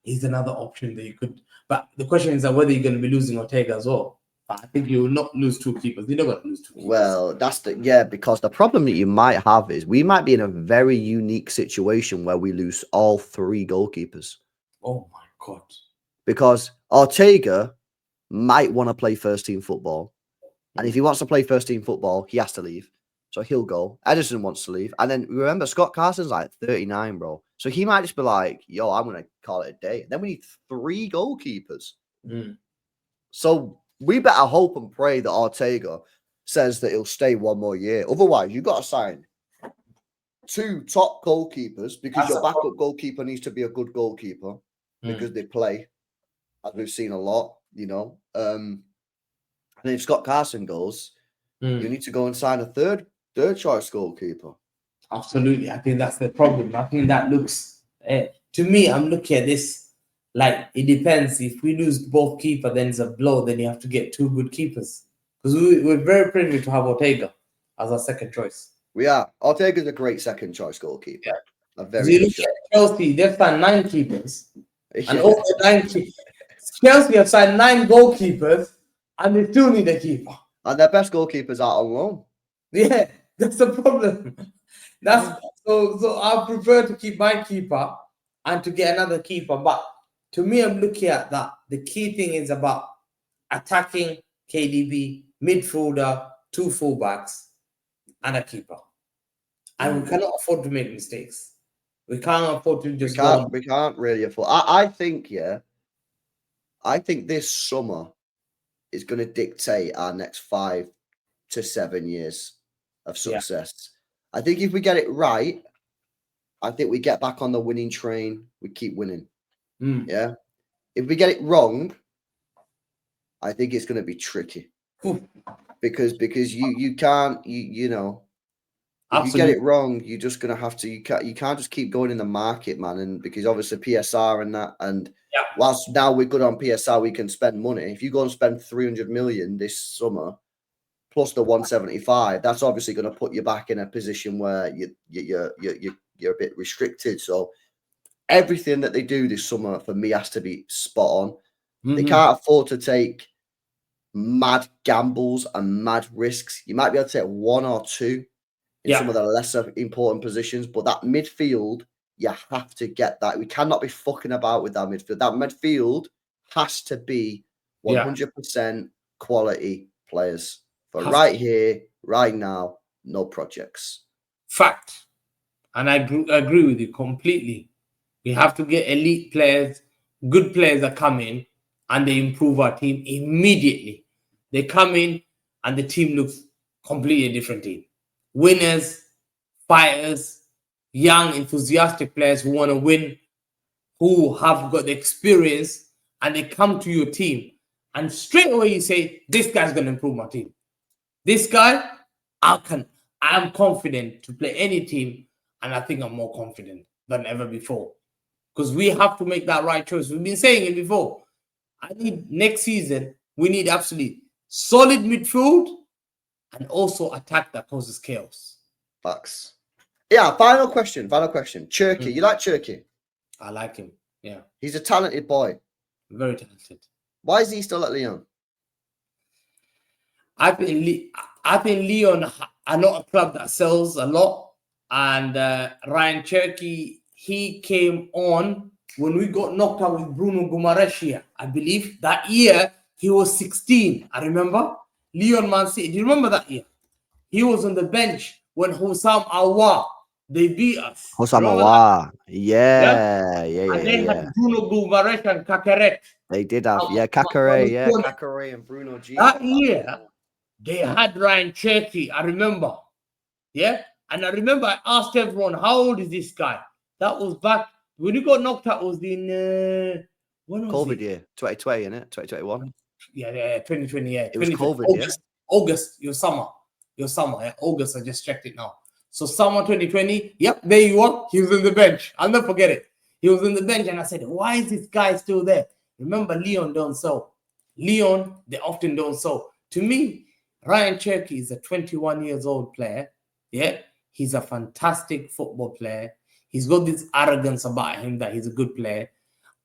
he's another option that you could. But the question is whether you're going to be losing Ortega as well. But I think you will not lose 2 keepers. You're not going to lose 2 keepers. Well, because the problem that you might have is we might be in a very unique situation where we lose all 3 goalkeepers. Oh my God. Because Ortega might want to play first team football. And if he wants to play first team football, he has to leave. So he'll go. Edison wants to leave. And then remember, Scott Carson's like 39, bro. So he might just be like, yo, I'm going to call it a day. And then we need 3 goalkeepers. So we better hope and pray that Ortega says that he'll stay 1 more year. Otherwise, you've got to sign 2 top goalkeepers because your backup goalkeeper needs to be a good goalkeeper because they play, as we've seen a lot, you know. And if Scott Carson goes, you need to go and sign a third choice goalkeeper. Absolutely. I think that's the problem. I think that looks, to me, I'm looking at this like it depends. If we lose both keeper, then it's a blow. Then you have to get 2 good keepers. Because we're very privileged to have Ortega as our second choice. We are. Ortega's a great second choice goalkeeper. Yeah. You look at Chelsea, they've signed 9 keepers. And over 9 keepers. Chelsea have signed 9 goalkeepers and they still need a keeper. And their best goalkeepers are on loan. Yeah, that's the problem. So I prefer to keep my keeper and to get another keeper. But to me, I'm looking at that. The key thing is about attacking KDB, midfielder, 2 fullbacks, and a keeper. And we cannot afford to make mistakes. We can't afford to just we can't really afford. I think this summer is going to dictate our next 5 to 7 years of success. I think if we get it right, I think we get back on the winning train. We keep winning. Yeah. If we get it wrong, I think it's going to be tricky. because you can't you know. If you get it wrong, you're just gonna have to. You can't just keep going in the market, man. And because obviously PSR and that, and whilst now we're good on PSR, we can spend money. If you go and spend 300 million this summer, plus the 175, that's obviously going to put you back in a position where you're a bit restricted. So everything that they do this summer for me has to be spot on. They can't afford to take mad gambles and mad risks. You might be able to take 1 or 2. In some of the lesser important positions, but that midfield, you have to get that. We cannot be fucking about with that midfield. That midfield has to be 100% quality players for right here, right now, no projects. Fact. And I agree with you completely. We have to get elite players, good players that come in and they improve our team immediately. They come in and the team looks completely different team. Winners, fighters, young, enthusiastic players who want to win, who have got the experience, and they come to your team. And straight away you say, this guy's going to improve my team. This guy, I'm confident to play any team, and I think I'm more confident than ever before. Because we have to make that right choice. We've been saying it before. I need next season, we need absolutely solid midfield, and also attack that causes chaos. Facts. Yeah, final question. Cherky. You like Cherky? I like him. Yeah. He's a talented boy. Very talented. Why is he still at Lyon? I think Lyon are not a club that sells a lot. And Ryan Cherky, he came on when we got knocked out with Bruno Guimaraes, I believe. That year, he was 16. I remember. Lyon Man City. Do you remember that year? He was on the bench when Hossam Aouar, they beat us. Hossam Aouar. Yeah. And they had Bruno Guimaraes and Kakeret. They did have, Kakeret, Kakeret and Bruno G. That year, they had Ryan Cherky, I remember. Yeah? And I remember I asked everyone, how old is this guy? That was back, when he got knocked out, was in, when was COVID year, 2020, innit? 2021. Yeah, 2020, yeah. It was COVID, August, your summer, yeah. August, I just checked it now. So summer 2020, yep, there you are. He was on the bench. I'll never forget it. He was on the bench and I said, why is this guy still there? Remember, Lyon don't sell. Lyon, they often don't sell. To me, Ryan Cherky is a 21 years old player. Yeah, he's a fantastic football player. He's got this arrogance about him that he's a good player.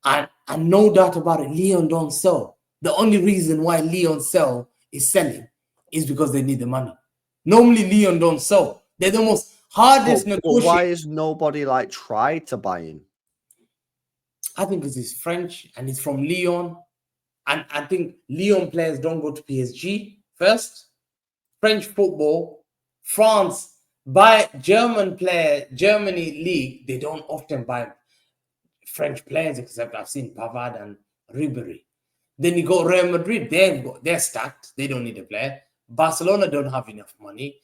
And no doubt about it, Leon don't sell. The only reason why Leon is selling is because they need the money. Normally, Leon don't sell. They're the most hardest negotiators. Why has nobody like tried to buy him? I think because he's French and he's from Lyon. And I think Lyon players don't go to PSG first. French football, France, buy Germany league, they don't often buy French players, except I've seen Pavard and Ribéry. Then you go Real Madrid, they're stacked. They don't need a player. Barcelona don't have enough money.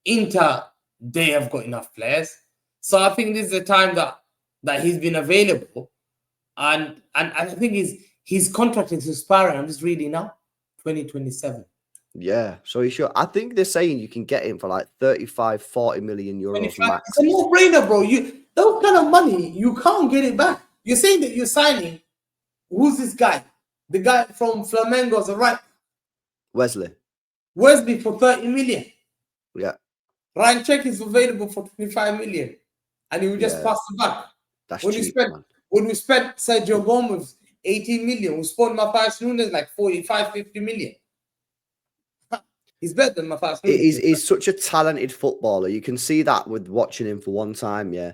Inter, they have got enough players. So I think this is the time that he's been available. And I think his contract is expiring. I'm just reading now, 2027. Yeah, so he should. I think they're saying you can get him for like 35, 40 million euros max. It's a no-brainer, bro. That kind of money, you can't get it back. You're saying that you're signing. Who's this guy? The guy from Flamengo is right. Wesley for 30 million. Yeah. Ryan Check is available for 25 million. And he will just pass it back. That's when cheap, man. When we spent Sergio Gomez 18 million, we spent Matthias Nunes like 45, 50 million. He's better than Matthias Nunes. He's such a talented footballer. You can see that with watching him for one time, yeah.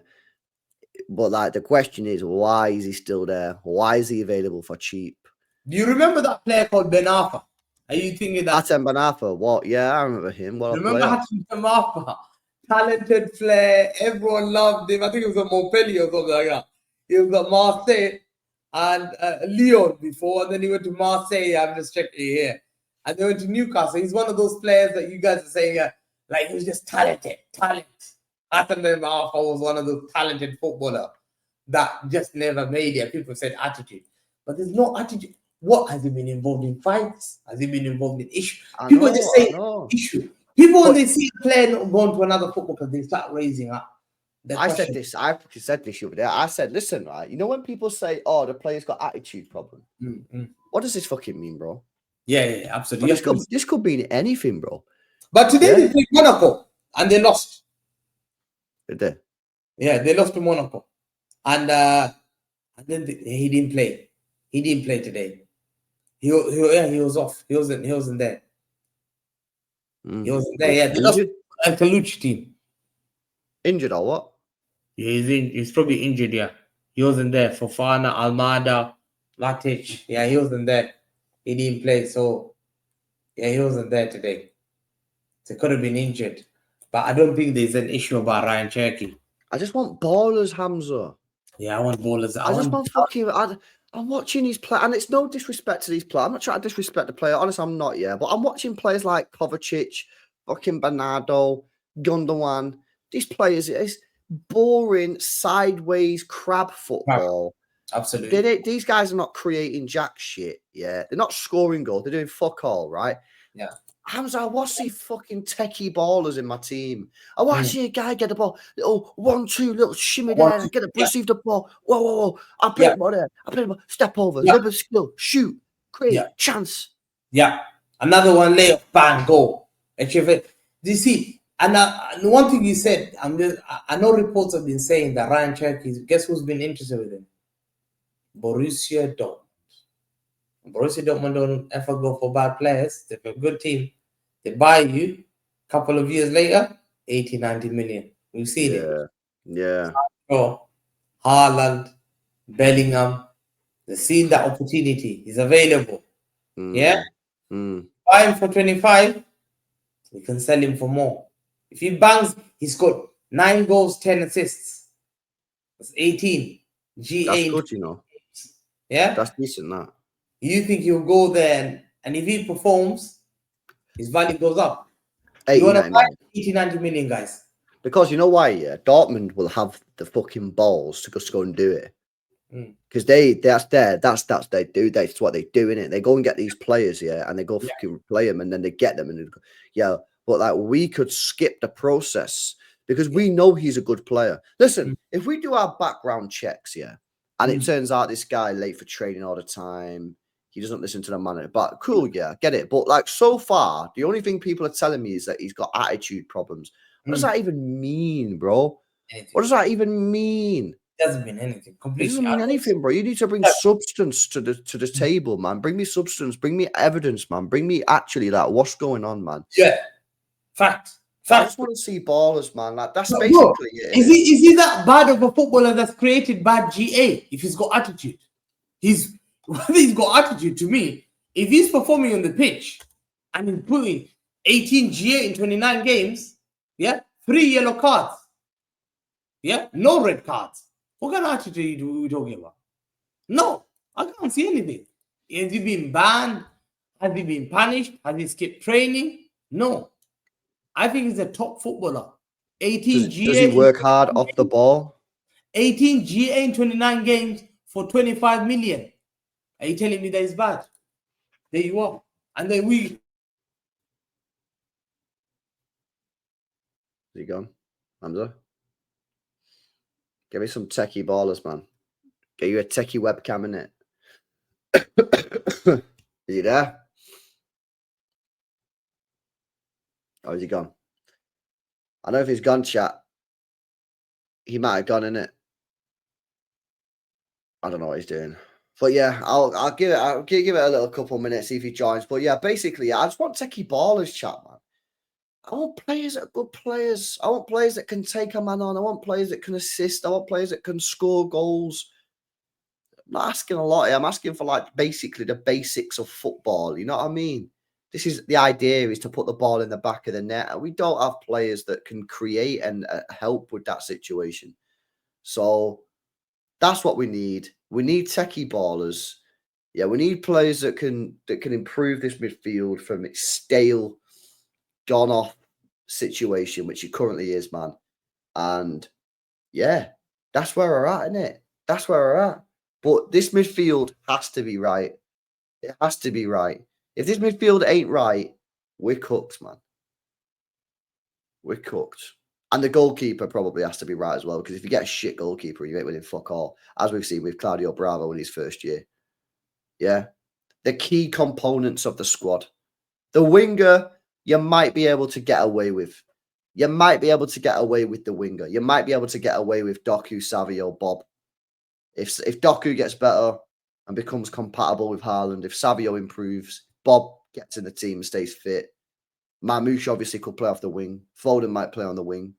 But like the question is, why is he still there? Why is he available for cheap? Do you remember that player called Ben Arfa? Are you thinking that? Hatem Ben Arfa, what? Yeah, I remember him. Remember Hatem Ben Arfa? Talented player. Everyone loved him. I think it was a Montpellier or something like that. He was at Marseille and Lyon before, and then he went to Marseille. I'm just checking here. And they went to Newcastle. He's one of those players that you guys are saying, like he was just talented. Hatem Ben Arfa was one of those talented footballer that just never made it. People said attitude. But there's no attitude. What has he been involved in fights? Has he been involved in issues? People just say issue. People when they see a player not going to another football club, they start raising up. I said this over there. I said, listen, right? You know when people say, "Oh, the player's got attitude problem," what does this fucking mean, bro? Yeah, absolutely. This could mean anything, bro. But today they played Monaco and they lost. Did they? Yeah, they lost to Monaco, and then he didn't play. He didn't play today. He was off. He wasn't there. He wasn't there. Yeah, they lost to a Colucci team. Injured or what? Yeah, he's probably injured. Yeah, he wasn't there. Fofana, Almada, Matic. Yeah, he wasn't there. He didn't play. So yeah, he wasn't there today. So he could have been injured. But I don't think there's an issue about Ryan Cherky. I just want ballers, Hamza. Yeah, I want ballers. I'm watching these players, and it's no disrespect to these players. I'm not trying to disrespect the player. Honestly, I'm not, yeah. But I'm watching players like Kovacic, fucking Bernardo, Gundogan. These players, it's boring, sideways crab football. Absolutely. These guys are not creating jack shit, yeah. They're not scoring goals. They're doing fuck all, right? Yeah. Hamza, I watch these fucking techie ballers in my team. I watch see a guy get the ball, little 1-2, little shimmy there, get to receive the ball. Whoa. I play the ball there. Step over, little skill, shoot, create, chance. Yeah. Another one, layup, bang, goal. Do you see? And one thing you said, I know reports have been saying that Ryan Cherky, guess who's been interested with him? Borussia Dortmund. Borussia Dortmund don't ever go for bad players. They're a good team. They buy you a couple of years later, 80, 90 million. We've seen it. Yeah. Haaland, Bellingham. They've seen that opportunity. He's available. Yeah? Buy him for 25. We can sell him for more. If he bangs, he's got 9 goals, 10 assists. That's 18. G8. That's good, you know. Yeah? That's decent, that. You think he'll go there and if he performs, his value goes up. 80, you want to buy 80, 90 million, guys. Because you know why, yeah? Dortmund will have the fucking balls to just go and do it. Because that's what they do, innit? They go and get these players, yeah, and they go fucking play them, and then they get them, and but like we could skip the process because we know he's a good player. Listen, if we do our background checks, yeah, and it turns out this guy late for training all the time, he doesn't listen to the manager, but cool, yeah, get it. But like so far, the only thing people are telling me is that he's got attitude problems. What does that even mean, bro? What does that even mean? doesn't mean anything. Completely. It doesn't mean anything, bro. You need to bring substance to the table, man. Bring me substance. Bring me evidence, man. Bring me actually that what's going on, man. Yeah. Fact. I just want to see ballers, man. Like that's basically Bro, it. Is he that bad of a footballer that's created bad GA if he's got attitude? He's got attitude to me. If he's performing on the pitch and he's putting 18 GA in 29 games, yeah, 3 yellow cards, yeah, no red cards. What kind of attitude are we talking about? No, I can't see anything. Has he been banned? Has he been punished? Has he skipped training? No. I think he's a top footballer. 18 GA. Does he work hard off the ball? 18 GA in 29 games for 25 million. Are you telling me that is bad? There you are. And then we. Is he gone? Hamza? Give me some techie ballers, man. Get you a techie webcam in it. Are you there? Oh, is he gone? I know if he's gone, chat. He might have gone in it. I don't know what he's doing. But yeah, I'll give it a little couple minutes, see if he joins. But yeah, basically, yeah, I just want techie ballers, chat, man. I want players that are good players. I want players that can take a man on. I want players that can assist. I want players that can score goals. I'm not asking a lot here. I'm asking for like basically the basics of football. You know what I mean? This is the idea, is to put the ball in the back of the net. And we don't have players that can create and help with that situation. So that's what we need. We need techie ballers. Yeah, we need players that can improve this midfield from its stale, gone off situation, which it currently is, man. And yeah, that's where we're at, isn't it? That's where we're at. But this midfield has to be right. It has to be right. If this midfield ain't right, we're cooked, man. We're cooked. And the goalkeeper probably has to be right as well, because if you get a shit goalkeeper, you ain't winning fuck all, as we've seen with Claudio Bravo in his first year. Yeah. The key components of the squad. The winger, you might be able to get away with. You might be able to get away with the winger. You might be able to get away with Doku, Savio, Bob. If Doku gets better and becomes compatible with Haaland, if Savio improves, Bob gets in the team and stays fit, Marmoush obviously could play off the wing. Foden might play on the wing.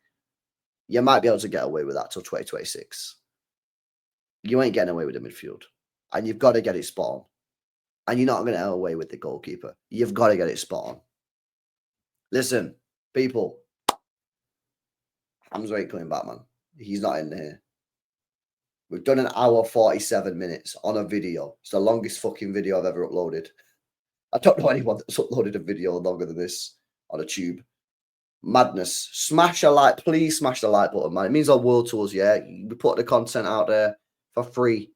You might be able to get away with that till 2026. You ain't getting away with the midfield. And you've got to get it spot on. And you're not going to get away with the goalkeeper. You've got to get it spot on. Listen, people. Hamza ain't coming back, man. He's not in here. We've done an hour 47 minutes on a video. It's the longest fucking video I've ever uploaded. I don't know anyone that's uploaded a video longer than this on a tube. Madness. Smash a like. Please smash the like button, man. It means the world to us, yeah? We put the content out there for free.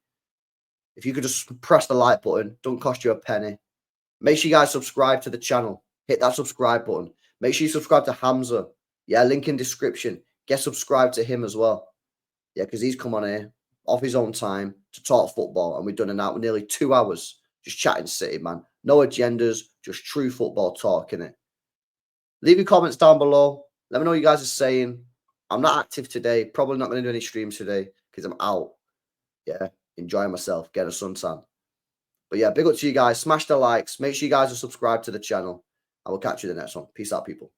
If you could just press the like button, don't cost you a penny. Make sure you guys subscribe to the channel. Hit that subscribe button. Make sure you subscribe to Hamza. Yeah, link in description. Get subscribed to him as well. Yeah, because he's come on here off his own time to talk football, and we've done an hour, nearly 2 hours just chatting City, man. No agendas, just true football talk, innit? Leave your comments down below. Let me know what you guys are saying. I'm not active today. Probably not going to do any streams today because I'm out. Yeah, enjoying myself, getting a suntan. But yeah, big up to you guys. Smash the likes. Make sure you guys are subscribed to the channel. I will catch you in the next one. Peace out, people.